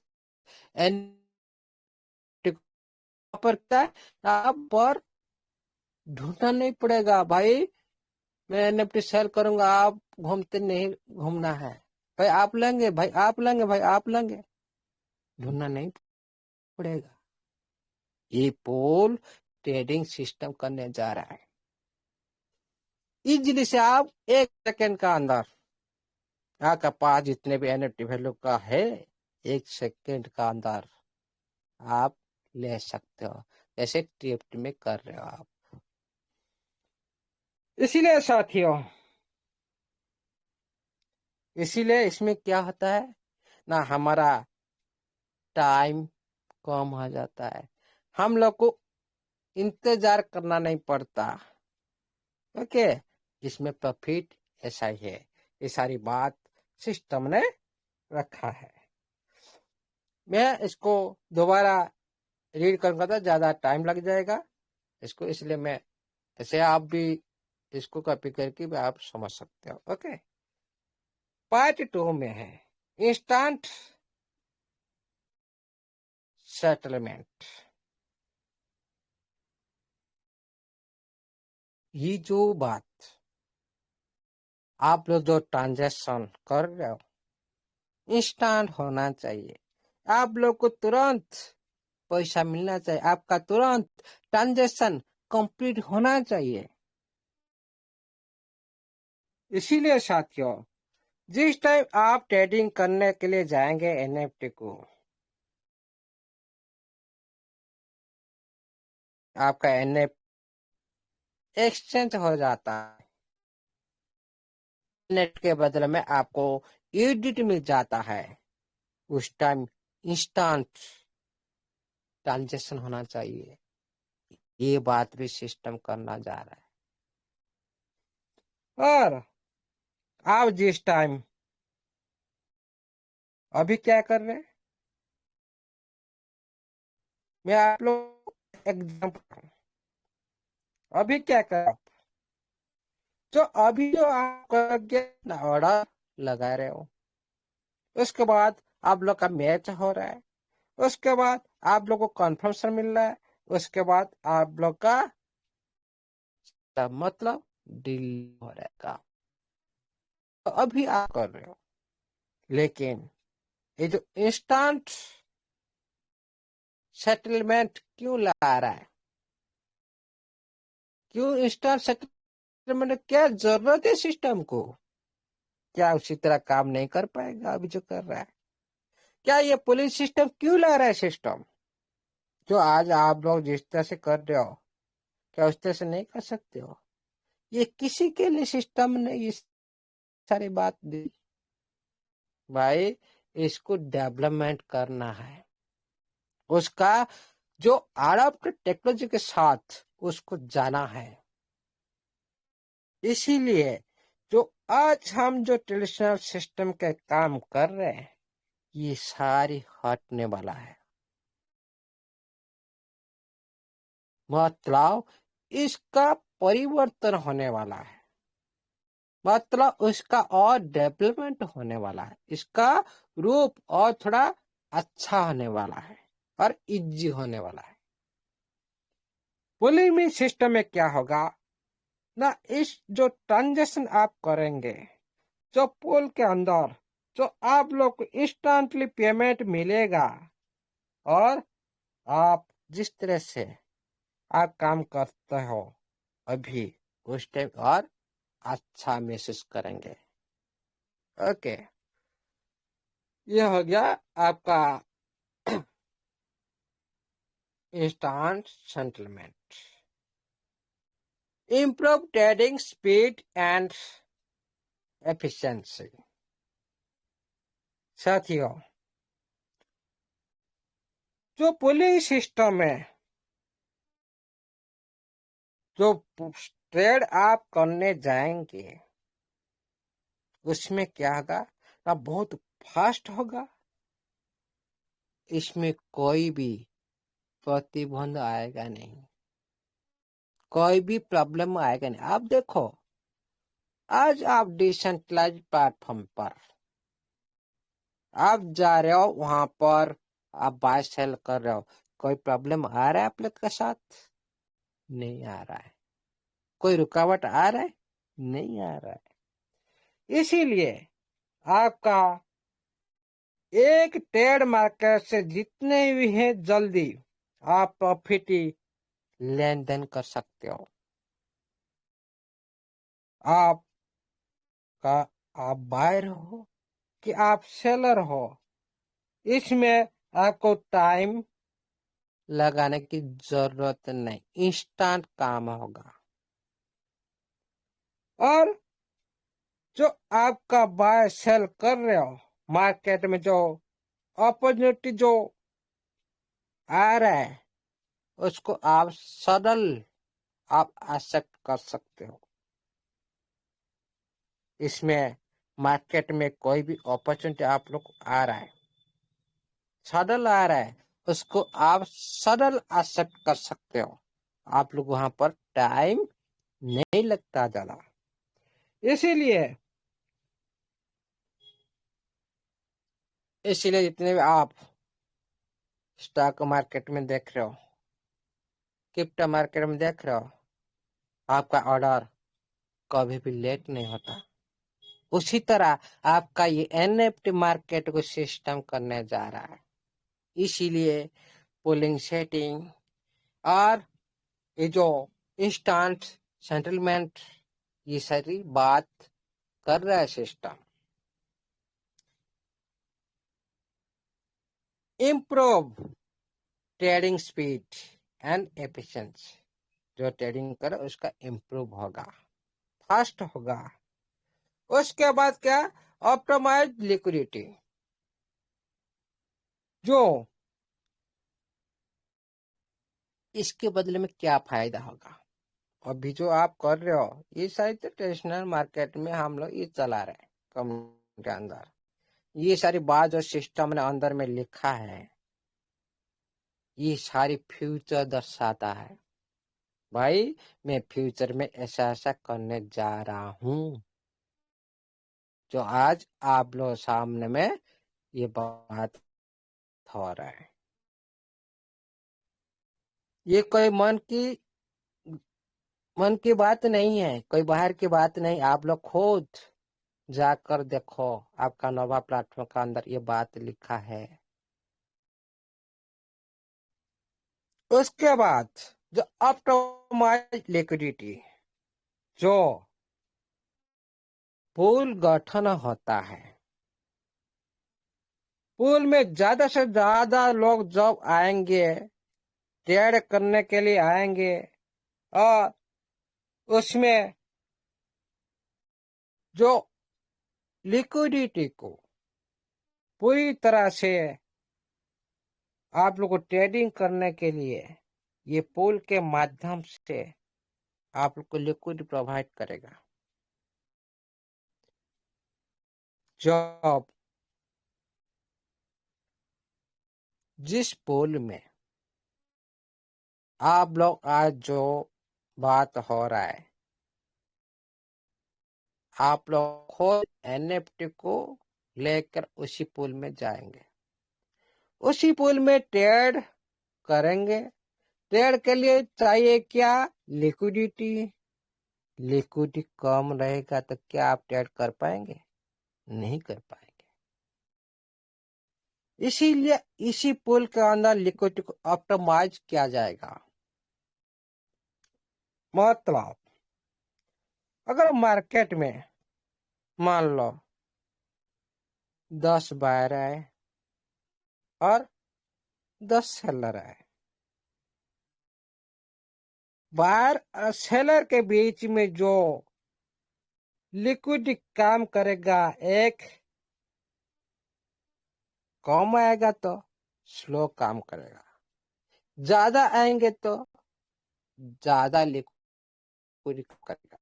एनएफटी पर क्या है, आप पर ढूंढना नहीं पड़ेगा भाई, मैं एनएफटी सेल करूंगा, आप घूमते नहीं घूमना है, भाई आप लेंगे, भाई आप लेंगे, भाई आप लेंगे, ढूंढना नहीं पड़ेगा। ये पोल ट्रेडिंग सिस्टम करने जा रहा है। इजीली से आप 1 सेकेंड का अंदर आपका पास जितने भी एनएफटी वैल्यू का है, 1 सेकेंड का अंदर आप ले सकते हो, जैसे टीएफटी में कर रहे हो आप। इसीलिए साथियों, इसीलिए इसमें क्या होता है ना, हमारा टाइम कम हो जाता है, हम लोग को इंतजार करना नहीं पड़ता। ओके, जिसमें प्रॉफिट ऐसा ही है। ये सारी बात सिस्टम ने रखा है। मैं इसको दोबारा रीड करूंगा तो ज्यादा टाइम लग जाएगा इसको, इसलिए मैं ऐसे, आप भी इसको कॉपी करके भी आप समझ सकते हो। ओके, पार्ट 2 में है इंस्टेंट सेटलमेंट। ये जो बात आप लोग जो ट्रांजेक्शन कर रहे हो, इंस्टेंट होना चाहिए। आप लोग को तुरंत पैसा मिलना चाहिए, आपका तुरंत ट्रांजेक्शन कंप्लीट होना चाहिए। इसीलिए साथियों, जिस टाइम आप ट्रेडिंग करने के लिए जाएंगे एनएफटी को, आपका एनएफटी एक्सचेंज हो जाता है। नेट के बदले में आपको एडिट मिल जाता है, उस टाइम इंस्टेंट ट्रांजेक्शन होना चाहिए। ये बात भी सिस्टम करना जा रहा है। और आप जिस टाइम अभी क्या कर रहे हैं, मैं आप लोग एग्जाम्पल, अभी क्या कर रहे हो, जो अभी जो आप करके ऑर्डर लगा रहे हो, उसके बाद आप लोग का मैच हो रहा है, उसके बाद आप लोग को कन्फर्मेशन मिल रहा है, उसके बाद आप लोग का मतलब डील हो रहेगा, तो अभी आप कर रहे हो। लेकिन ये जो इंस्टेंट सेटलमेंट क्यों ला रहा है, क्यों इंस्टेंट सेटलमेंट, क्या जरूरत है सिस्टम को, क्या उसी तरह काम नहीं कर पाएगा अभी जो कर रहा है? क्या ये पुलिस सिस्टम क्यों ला रहा है सिस्टम, जो आज आप लोग जिस तरह से कर रहे हो, क्या उस तरह से नहीं कर सकते हो? ये किसी के लिए सिस्टम ने ये सारी बात दी भाई, इसको डेवलपमेंट करना है, उसका जो आरब के टेक्नोलॉजी के साथ उसको जाना है। इसीलिए जो आज हम जो ट्रेडिशनल सिस्टम के काम कर रहे हैं, ये सारी हटने वाला है। मतलब इसका परिवर्तन होने वाला है, मतलब उसका और डेवलपमेंट होने वाला है, इसका रूप और थोड़ा अच्छा होने वाला है और इजी होने वाला है। पुलिंग सिस्टम में क्या होगा ना, इस जो ट्रांजेक्शन आप करेंगे, जो पोल के अंदर जो आप लोग को इंस्टेंटली पेमेंट मिलेगा, और आप जिस तरह से आप काम करते हो अभी, उस टाइम और अच्छा महसूस करेंगे। ओके, ये हो गया आपका instant settlement. Improve trading speed and efficiency. साथियों, जो पुलिंग सिस्टम है, जो ट्रेड आप करने जाएंगे, उसमें क्या होगा ना, बहुत फास्ट होगा, इसमें कोई भी प्रतिबंध आएगा नहीं, कोई भी प्रॉब्लम आएगा नहीं। आप देखो, आज आप डिसेंट्रलाइज प्लेटफॉर्म पर आप जा रहे हो, वहां पर आप बाय सेल कर रहे हो, कोई प्रॉब्लम आ रहा है आप लोग के साथ? नहीं आ रहा है। कोई रुकावट आ रहा है? नहीं आ रहा है। इसीलिए आपका एक ट्रेड मार्केट से जितने भी है जल्दी आप प्रॉफिट लेन देन कर सकते हो। आप का आप बायर हो कि आप सेलर हो, इसमें आपको टाइम लगाने की जरूरत नहीं, इंस्टेंट काम होगा। और जो आपका बाय सेल कर रहे हो, मार्केट में जो अपॉर्चुनिटी जो आ रहा है, उसको आप सडल आप एक्सेप्ट कर सकते हो। इसमें मार्केट में कोई भी अपॉर्चुनिटी आप लोग आ रहा है, सडल आ रहा है, उसको आप सडल एक्सेप्ट कर सकते हो। आप लोग वहां पर टाइम नहीं लगता ज्यादा। इसीलिए इसीलिए जितने भी आप स्टॉक मार्केट में देख रहे हो, क्रिप्टो मार्केट में देख रहे हो, आपका ऑर्डर कभी भी लेट नहीं होता। उसी तरह आपका ये एनएफटी मार्केट को सिस्टम करने जा रहा है। इसीलिए पुलिंग सेटिंग और ये जो इंस्टेंट सेटलमेंट, ये सारी बात कर रहा है system. Improve trading speed and efficiency, जो ट्रेडिंग करे उसका इम्प्रूव होगा, फास्ट होगा। उसके बाद क्या, ऑप्टिमाइज लिक्विडिटी, जो इसके बदले में क्या फायदा होगा। अभी जो आप कर रहे हो ये सारी तो ट्रेडिशनल मार्केट में हम लोग ये चला रहे हैं कंपनी के अंदर। ये सारी बात जो सिस्टम ने अंदर में लिखा है ये सारी फ्यूचर दर्शाता है। भाई मैं फ्यूचर में ऐसा ऐसा करने जा रहा हूँ, जो आज आप लोग सामने में ये बात हो रहा है। ये कोई मन की बात नहीं है, कोई बाहर की बात नहीं। आप लोग खुद जाकर देखो, आपका नोवा प्लेटफॉर्म का अंदर ये बात लिखा है। उसके बाद जो ऑप्टिमाइज लिक्विडिटी, जो पूल गठन होता है, पूल में ज्यादा से ज्यादा लोग जब आएंगे ट्रेड करने के लिए आएंगे, और उसमें जो लिक्विडिटी को पूरी तरह से आप लोग को ट्रेडिंग करने के लिए ये पूल के माध्यम से आप लोग को लिक्विड प्रोवाइड करेगा। जब जिस पूल में आप लोग आज जो बात हो रहा है, आप लोग खुद एनएफटी को लेकर उसी पूल में जाएंगे, उसी पूल में ट्रेड करेंगे। ट्रेड के लिए चाहिए क्या? लिक्विडिटी। लिक्विडिटी कम रहेगा तो क्या आप ट्रेड कर पाएंगे? नहीं कर पाएंगे। इसीलिए इसी पूल के अंदर लिक्विडिटी को ऑप्टिमाइज किया जाएगा। मतलब अगर मार्केट में मान लो 10 बायर आए और 10 सेलर आए, बायर और सेलर के बीच में जो लिक्विडिटी काम करेगा, एक कम आएगा तो स्लो काम करेगा, ज्यादा आएंगे तो ज्यादा लिक्विडिटी करेगा।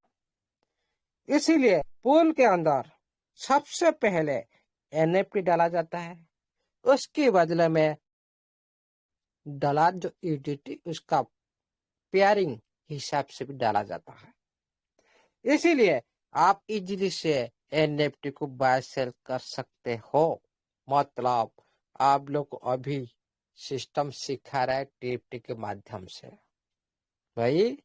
इसीलिए पूल के अंदर सबसे पहले एनएफटी डाला जाता है, उसके बदले में डाला जो यूटिलिटी उसका पेयरिंग हिसाब से भी डाला जाता है। इसीलिए आप इजीली से एनएफटी को बाय सेल कर सकते हो। मतलब आप लोग को अभी सिस्टम सिखा रहा है टीएफटी के माध्यम से। भाई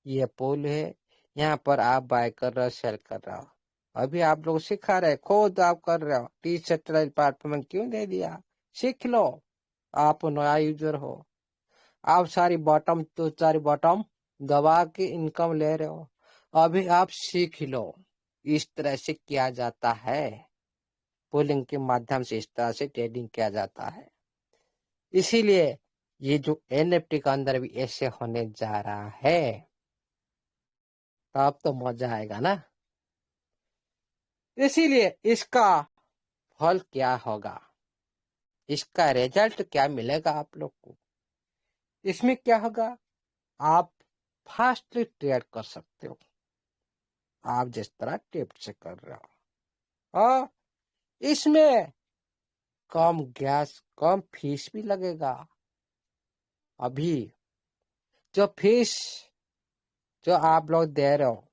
ये पूल है, यहाँ पर आप बाय कर रहे हो, सेल कर रहे हो। अभी आप लोग सिखा रहे, खुद आप कर रहे हो। टी-सेंट्रलाइज्ड प्लेटफॉर्म क्यों दे दिया? सीख लो, आप नया यूजर हो। आप सारी बॉटम दबा के इनकम ले रहे हो। अभी आप सीख लो इस तरह से किया जाता है, पूलिंग के माध्यम से इस तरह से ट्रेडिंग किया जाता है। इसीलिए ये जो एनएफटी का अंदर भी ऐसे होने जा रहा है, तब तो मजा आएगा ना। इसीलिए इसका फल क्या होगा, इसका रिजल्ट क्या मिलेगा आप लोग को? इसमें क्या होगा, आप फास्टली ट्रेड कर सकते हो, आप जिस तरह टिप से कर रहे हो। और इसमें कम गैस कम फीस भी लगेगा। अभी जो फीस जो आप लोग दे रहे हो,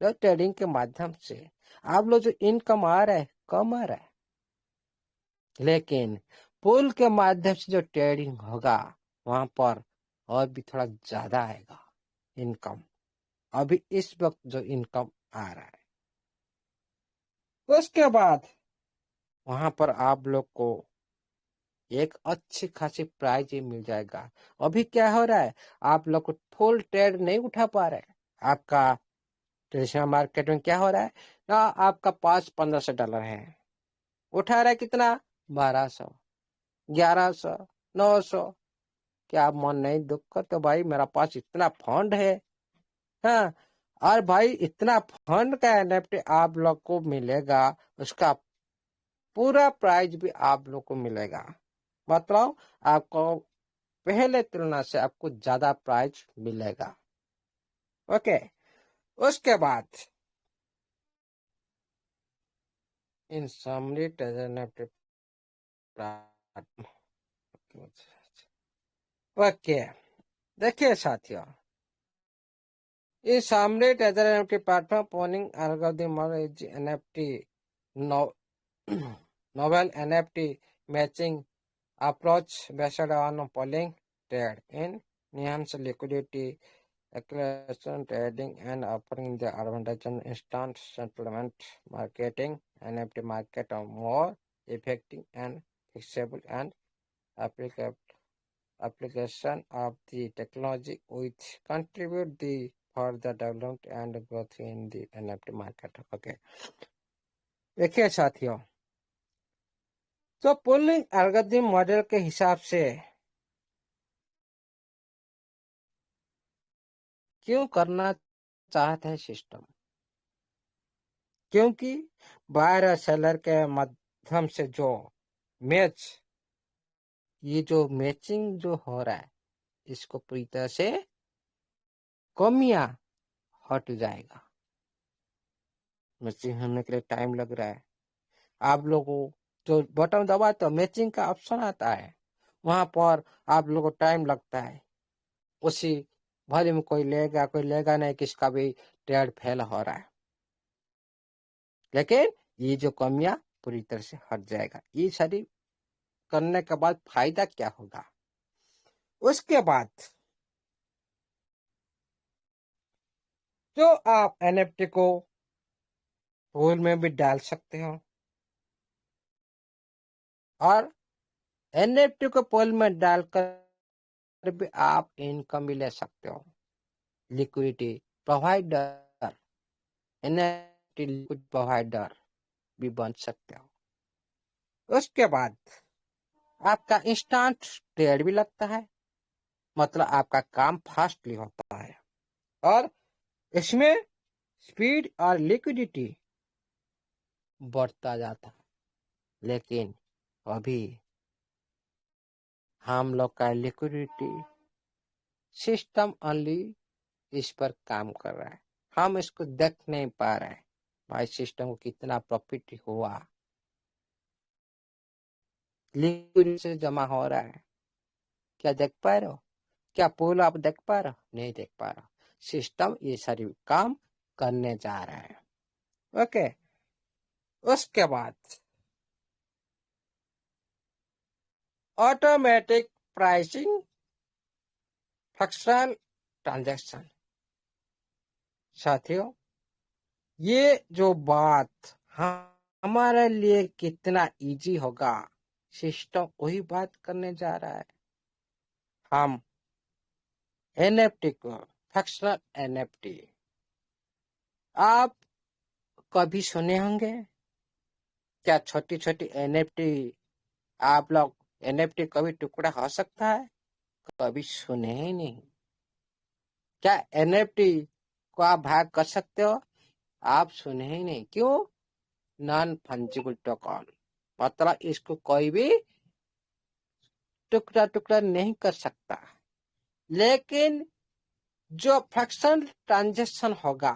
जो ट्रेडिंग के माध्यम से आप लोग जो इनकम आ रहा है कम आ रहा है, लेकिन पुल के माध्यम से जो ट्रेडिंग होगा वहां पर और भी थोड़ा ज्यादा आएगा इनकम। अभी इस वक्त जो इनकम आ रहा है, उसके बाद वहां पर आप लोग को एक अच्छी खासी प्राइज मिल जाएगा। अभी क्या हो रहा है, आप लोग को फुल ट्रेड नहीं उठा पा रहे। आपका ट्रेडिशनल मार्केट में क्या हो रहा है ना, आपका $500-1500 है, उठा रहा है कितना, 1200, 1100, 900। क्या आप मन नहीं दुख कर, तो भाई मेरा पास इतना फंड है। हाँ, और भाई इतना फंड का एनएफटी आप लोग को मिलेगा उसका पूरा प्राइज भी आप लोग को मिलेगा। मतलब आपको पहले तुलना से आपको ज्यादा प्राइज मिलेगा। ओके, उसके बाद इन समरी ओके, देखिए साथियों, इस सामने टेजर एनएफटी प्लेटफॉर्म पोनिंग algorithm is NFT novel NFT matching approach based on polling trade in enhanced liquidity acceleration trading and offering the advantage of instant settlement marketing. NFT market are more effective and flexible and applicable application of the technology which contribute the further development and growth in the NFT market. Okay, देखिए साथियों, तो polling algorithm model के हिसाब से क्यों करना चाहते हैं सिस्टम? क्योंकि बायर और सेलर के माध्यम से जो मैच, ये जो मैचिंग जो हो रहा है, इसको पूरी तरह से कमियां हट जाएगा। मैचिंग होने के लिए टाइम लग रहा है। आप लोगों जो बटन दबा तो मैचिंग का ऑप्शन आता है, वहां पर आप लोगों को टाइम लगता है। उसी भले में कोई लेगा नहीं, किसका भी ट्रेड फेल हो रहा है। लेकिन ये जो कमियां पूरी तरह से हट जाएगा। ये सारी करने के बाद फायदा क्या होगा? उसके बाद जो आप एनएफटी को पूल में भी डाल सकते हो और एनएफटी को पूल में डालकर भी आप इनकम भी ले सकते हो। Liquidity provider, NFT liquid provider भी बन सकते हो। उसके बाद आपका इंस्टेंट ट्रेड भी लगता है, मतलब आपका काम फास्टली होता है और इसमें स्पीड और लिक्विडिटी बढ़ता जाता है। लेकिन अभी हम लोग का लिक्विडिटी सिस्टम ओनली इस पर काम कर रहा है, हम इसको देख नहीं पा रहे हैं। भाई सिस्टम को कितना प्रॉफिट हुआ, लिक्विडिटी से जमा हो रहा है, क्या देख पा रहे हो? क्या पूल आप देख पा रहे हो? नहीं देख पा रहे हो। सिस्टम ये सारी काम करने जा रहा है। ओके, उसके बाद ऑटोमेटिक प्राइसिंग फ्रैक्शनल ट्रांजैक्शन। साथियों, ये जो बात हमारे लिए कितना इजी होगा, सिस्टम वही बात करने जा रहा है। हम एनएफटी को फ्रैक्शनल एनएफटी आप कभी सुने होंगे क्या? छोटी छोटी एनएफटी आप लोग, एनएफटी कभी टुकड़ा हो सकता है? कभी सुने ही नहीं। क्या एनएफटी को आप भाग कर सकते हो? आप सुने ही नहीं। क्यों? नॉन फंजिबल टोकन, मतलब इसको कोई भी टुकड़ा टुकड़ा नहीं कर सकता। लेकिन जो फ्रैक्शनल ट्रांजैक्शन होगा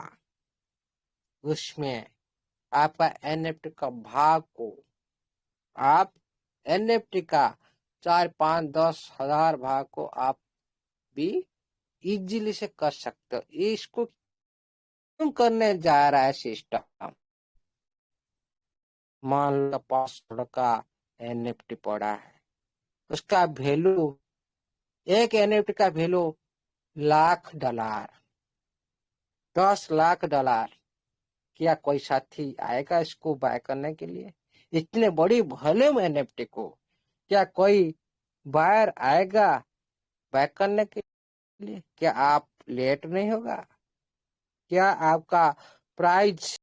उसमें आपका एनएफटी का भाग को आप एनएफटी का 4, 5, 10 हजार भाग को आप भी इजीली से कर सकते हो। इसको क्यों करने जा रहा है सिस्टम? मान लो 500 का एनएफटी पड़ा है, उसका वैल्यू, एक एनएफटी का वैल्यू $1,00,000, $10,00,000। क्या कोई साथी आएगा इसको बाय करने के लिए? इतने बड़ी वॉल्यूम एनएफटी को क्या कोई बायर आएगा बाय करने के लिए? क्या आप लेट नहीं होगा? क्या आपका प्राइस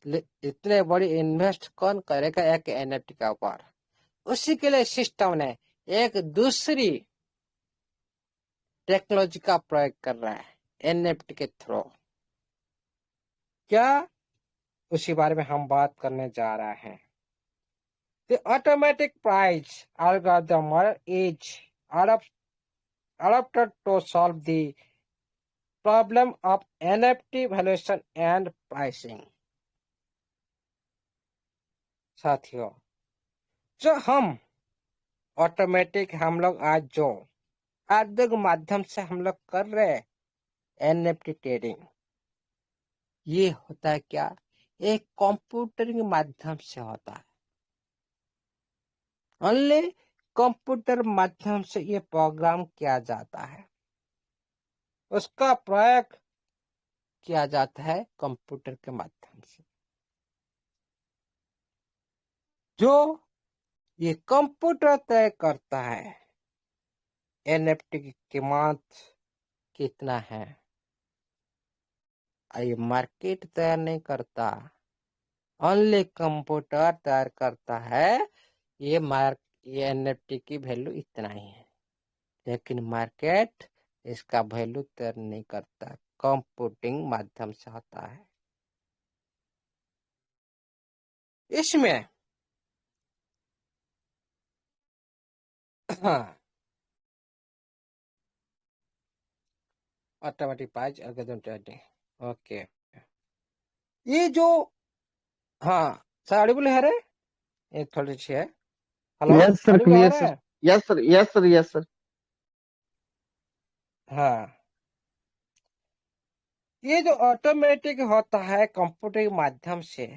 इतने बड़ी इन्वेस्ट कौन करेगा एक एनएफटी के ऊपर? उसी के लिए सिस्टम ने एक दूसरी टेक्नोलॉजी का प्रयोग कर रहा है एनएफटी के थ्रू। क्या उसी बारे में हम बात करने जा रहे हैं। The automatic price algorithm is adapted to solve the problem of NFT valuation and pricing। साथियों, जो हम लोग आज जो आर्थिक माध्यम से हम लोग कर रहे हैं एनएफटी ट्रेडिंग, ये होता है क्या? एक कंप्यूटर के माध्यम से होता है। ओनली कंप्यूटर माध्यम से ये प्रोग्राम किया जाता है, उसका प्रयोग किया जाता है कंप्यूटर के माध्यम से। जो ये कंप्यूटर तय करता है एनएफटी की कीमत कितना है, ये मार्केट तैयार नहीं करता, ओनली कंप्यूटर तैयार करता है। ये एनएफटी की वैल्यू इतना ही है, लेकिन मार्केट इसका वैल्यू तैयार नहीं करता, कंप्यूटिंग माध्यम से होता है। इसमें हाँ, automatic price algorithm trading. Okay, ये जो हाँ सर ऑडिबल है रे, ये थोड़ी सी है। हेलो, यस सर, ऑडिबल हो क्लियर रहा सर। है? Yes sir, yes sir, yes sir. हाँ, ये जो ऑटोमेटिक होता है कंप्यूटर के माध्यम से,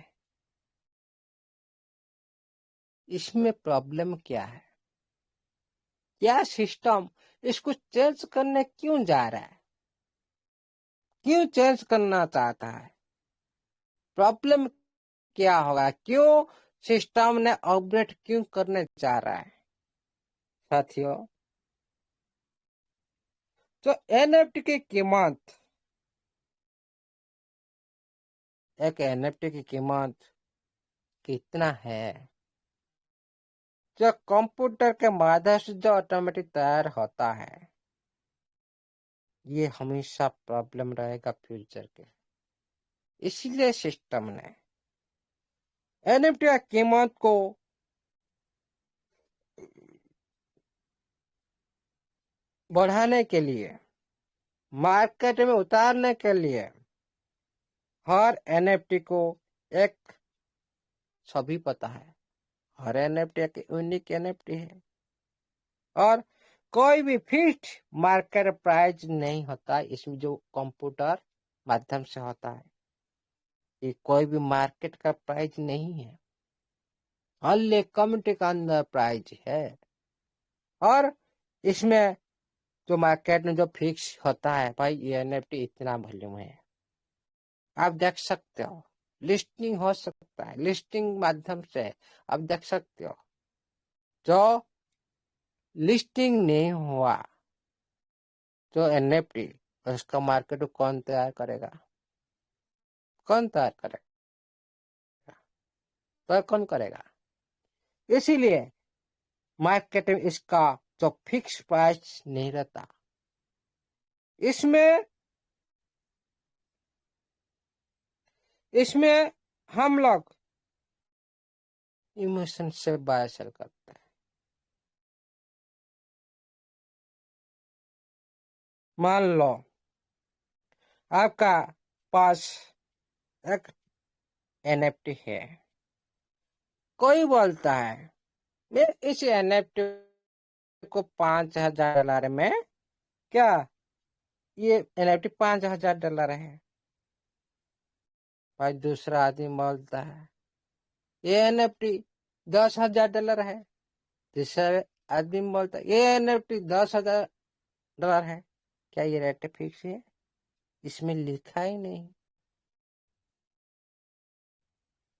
इसमें प्रॉब्लम क्या है? क्या सिस्टम इसको चेंज करने क्यों जा रहा है? क्यों चेंज करना चाहता है? प्रॉब्लम क्या होगा? क्यों सिस्टम ने अपडेट क्यों करने जा रहा है? साथियों, तो एनएफटी की कीमत, एक एनएफटी की कीमत कितना है जो कंप्यूटर के माध्यम से जो ऑटोमेटिक तैयार होता है, ये हमेशा प्रॉब्लम रहेगा फ्यूचर के। इसलिए सिस्टम ने एनएफटी की कीमत को बढ़ाने के लिए, मार्केट में उतारने के लिए, हर एनएफटी को एक, सभी पता है हर एनएफटी एक यूनिक एनएफटी है, और कोई भी फिक्स्ड मार्केट प्राइस नहीं होता इसमें, जो कंप्यूटर माध्यम से होता है। ये कोई भी मार्केट का प्राइस नहीं है, ओनली कम्युनिटी का अंदर प्राइस है। और इसमें जो मार्केट में जो फिक्स होता है, भाई ये एनएफटी इतना वॉल्यूम है, आप देख सकते हो। लिस्टिंग हो सकता है, लिस्टिंग माध्यम से आप देख सकते हो। जो लिस्टिंग नहीं हुआ जो एनएफटी, उसका मार्केट कौन तैयार करेगा? कौन तैयार करेगा? तो कौन करेगा? इसीलिए मार्केट में इसका जो फिक्स प्राइस नहीं रहता। इसमें इसमें हम लोग इमोशन से बाय सेल करते हैं। मान लो आपका पास एक एनएफटी है, कोई बोलता है मैं इस एनएफटी को $5,000 में, क्या ये एनएफटी $5,000 है? भाई दूसरा आदमी बोलता है ये एनएफटी $10,000 है। तीसरा आदमी बोलता है ये एनएफटी $10,000 है। क्या ये रेट फिक्स है? इसमें लिखा ही नहीं।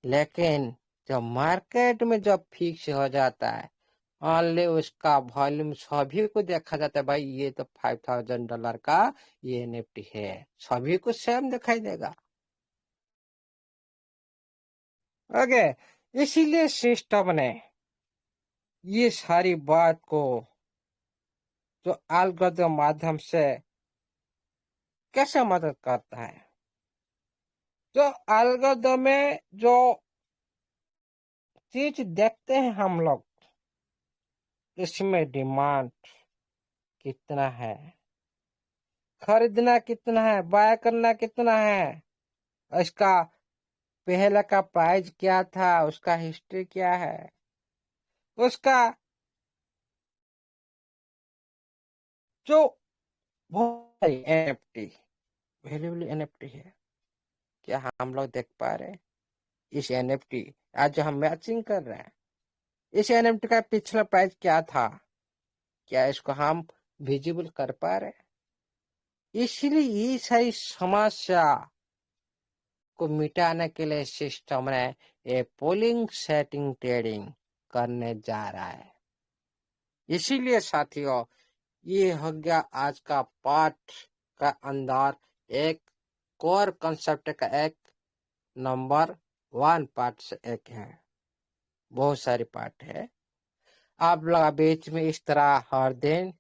लेकिन जब मार्केट में जब फिक्स हो जाता है, ओनली उसका वॉल्यूम सभी को देखा जाता है, भाई ये तो $5,000 का ये एनएफटी है, सभी को सेम दिखाई देगा। ओके, इसीलिए सिस्टम ने ये सारी बात को जो एल्गोरिथम माध्यम से कैसे मदद करता है, जो एल्गोरिदम में जो चीज देखते हैं हम लोग, इसमें डिमांड कितना है, खरीदना कितना है, बाय करना कितना है, इसका पहले का प्राइस क्या था, उसका हिस्ट्री क्या है, उसका जो बहुत एनएफटी, वैल्यूबल एनएफटी है, क्या हम लोग देख पा रहे हैं? इस एनएफटी आज जो हम मैचिंग कर रहे हैं, इस एनएफटी का पिछला प्राइस क्या था, क्या इसको हम विजिबल कर पा रहे हैं? इसलिए ये सारी समस्या को मिटाने के लिए सिस्टम ने ये पोलिंग सेटिंग ट्रेडिंग करने जा रहा है। इसीलिए साथियों, ये हो गया आज का पाठ का अंदर एक कोर कंसेप्ट का एक नंबर 1 पार्ट से एक है, बहुत सारी पार्ट है। आप लोग बीच में इस तरह हर दिन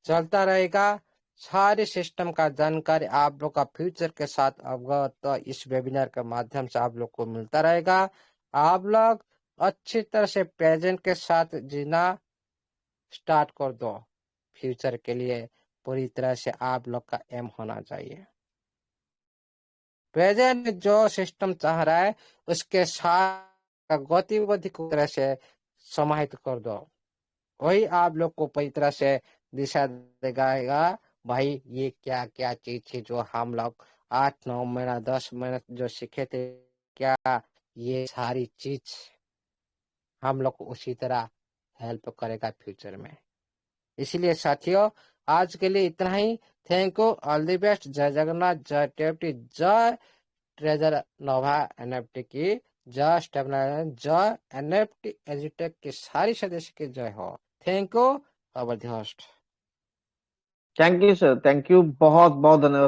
चलता रहेगा, सारे सिस्टम का जानकारी आप लोग का फ्यूचर के साथ अवगत तो इस वेबिनार के माध्यम से आप लोग को मिलता रहेगा। आप लोग अच्छी तरह से प्रेजेंट के साथ जीना स्टार्ट कर दो। फ्यूचर के लिए पूरी तरह से आप लोग का एम होना चाहिए। प्रेजेंट में जो सिस्टम चाह रहा है उसके साथ गतिविधि को तरह से समाहित कर दो, वही आप लोग को पूरी तरह से दिशा दिखाएगा। भाई ये क्या क्या चीज थी जो हम लोग 8 9 महीना 10 महीना जो सीखे थे, क्या ये सारी चीज हम लोग को उसी तरह हेल्प करेगा फ्यूचर में। इसलिए साथियों, आज के लिए इतना ही। Thank you, all the best. जय जगन्नाथ, जय टेप्टी, जय ट्रेजर नोवा एनएफटी की, जय स्टेबलाइजर, जय एनएफटी एजुटेक के सारी सदस्य की जय हो। Thank you, our the host. Thank you sir, thank you, बहुत बहुत धन्यवाद।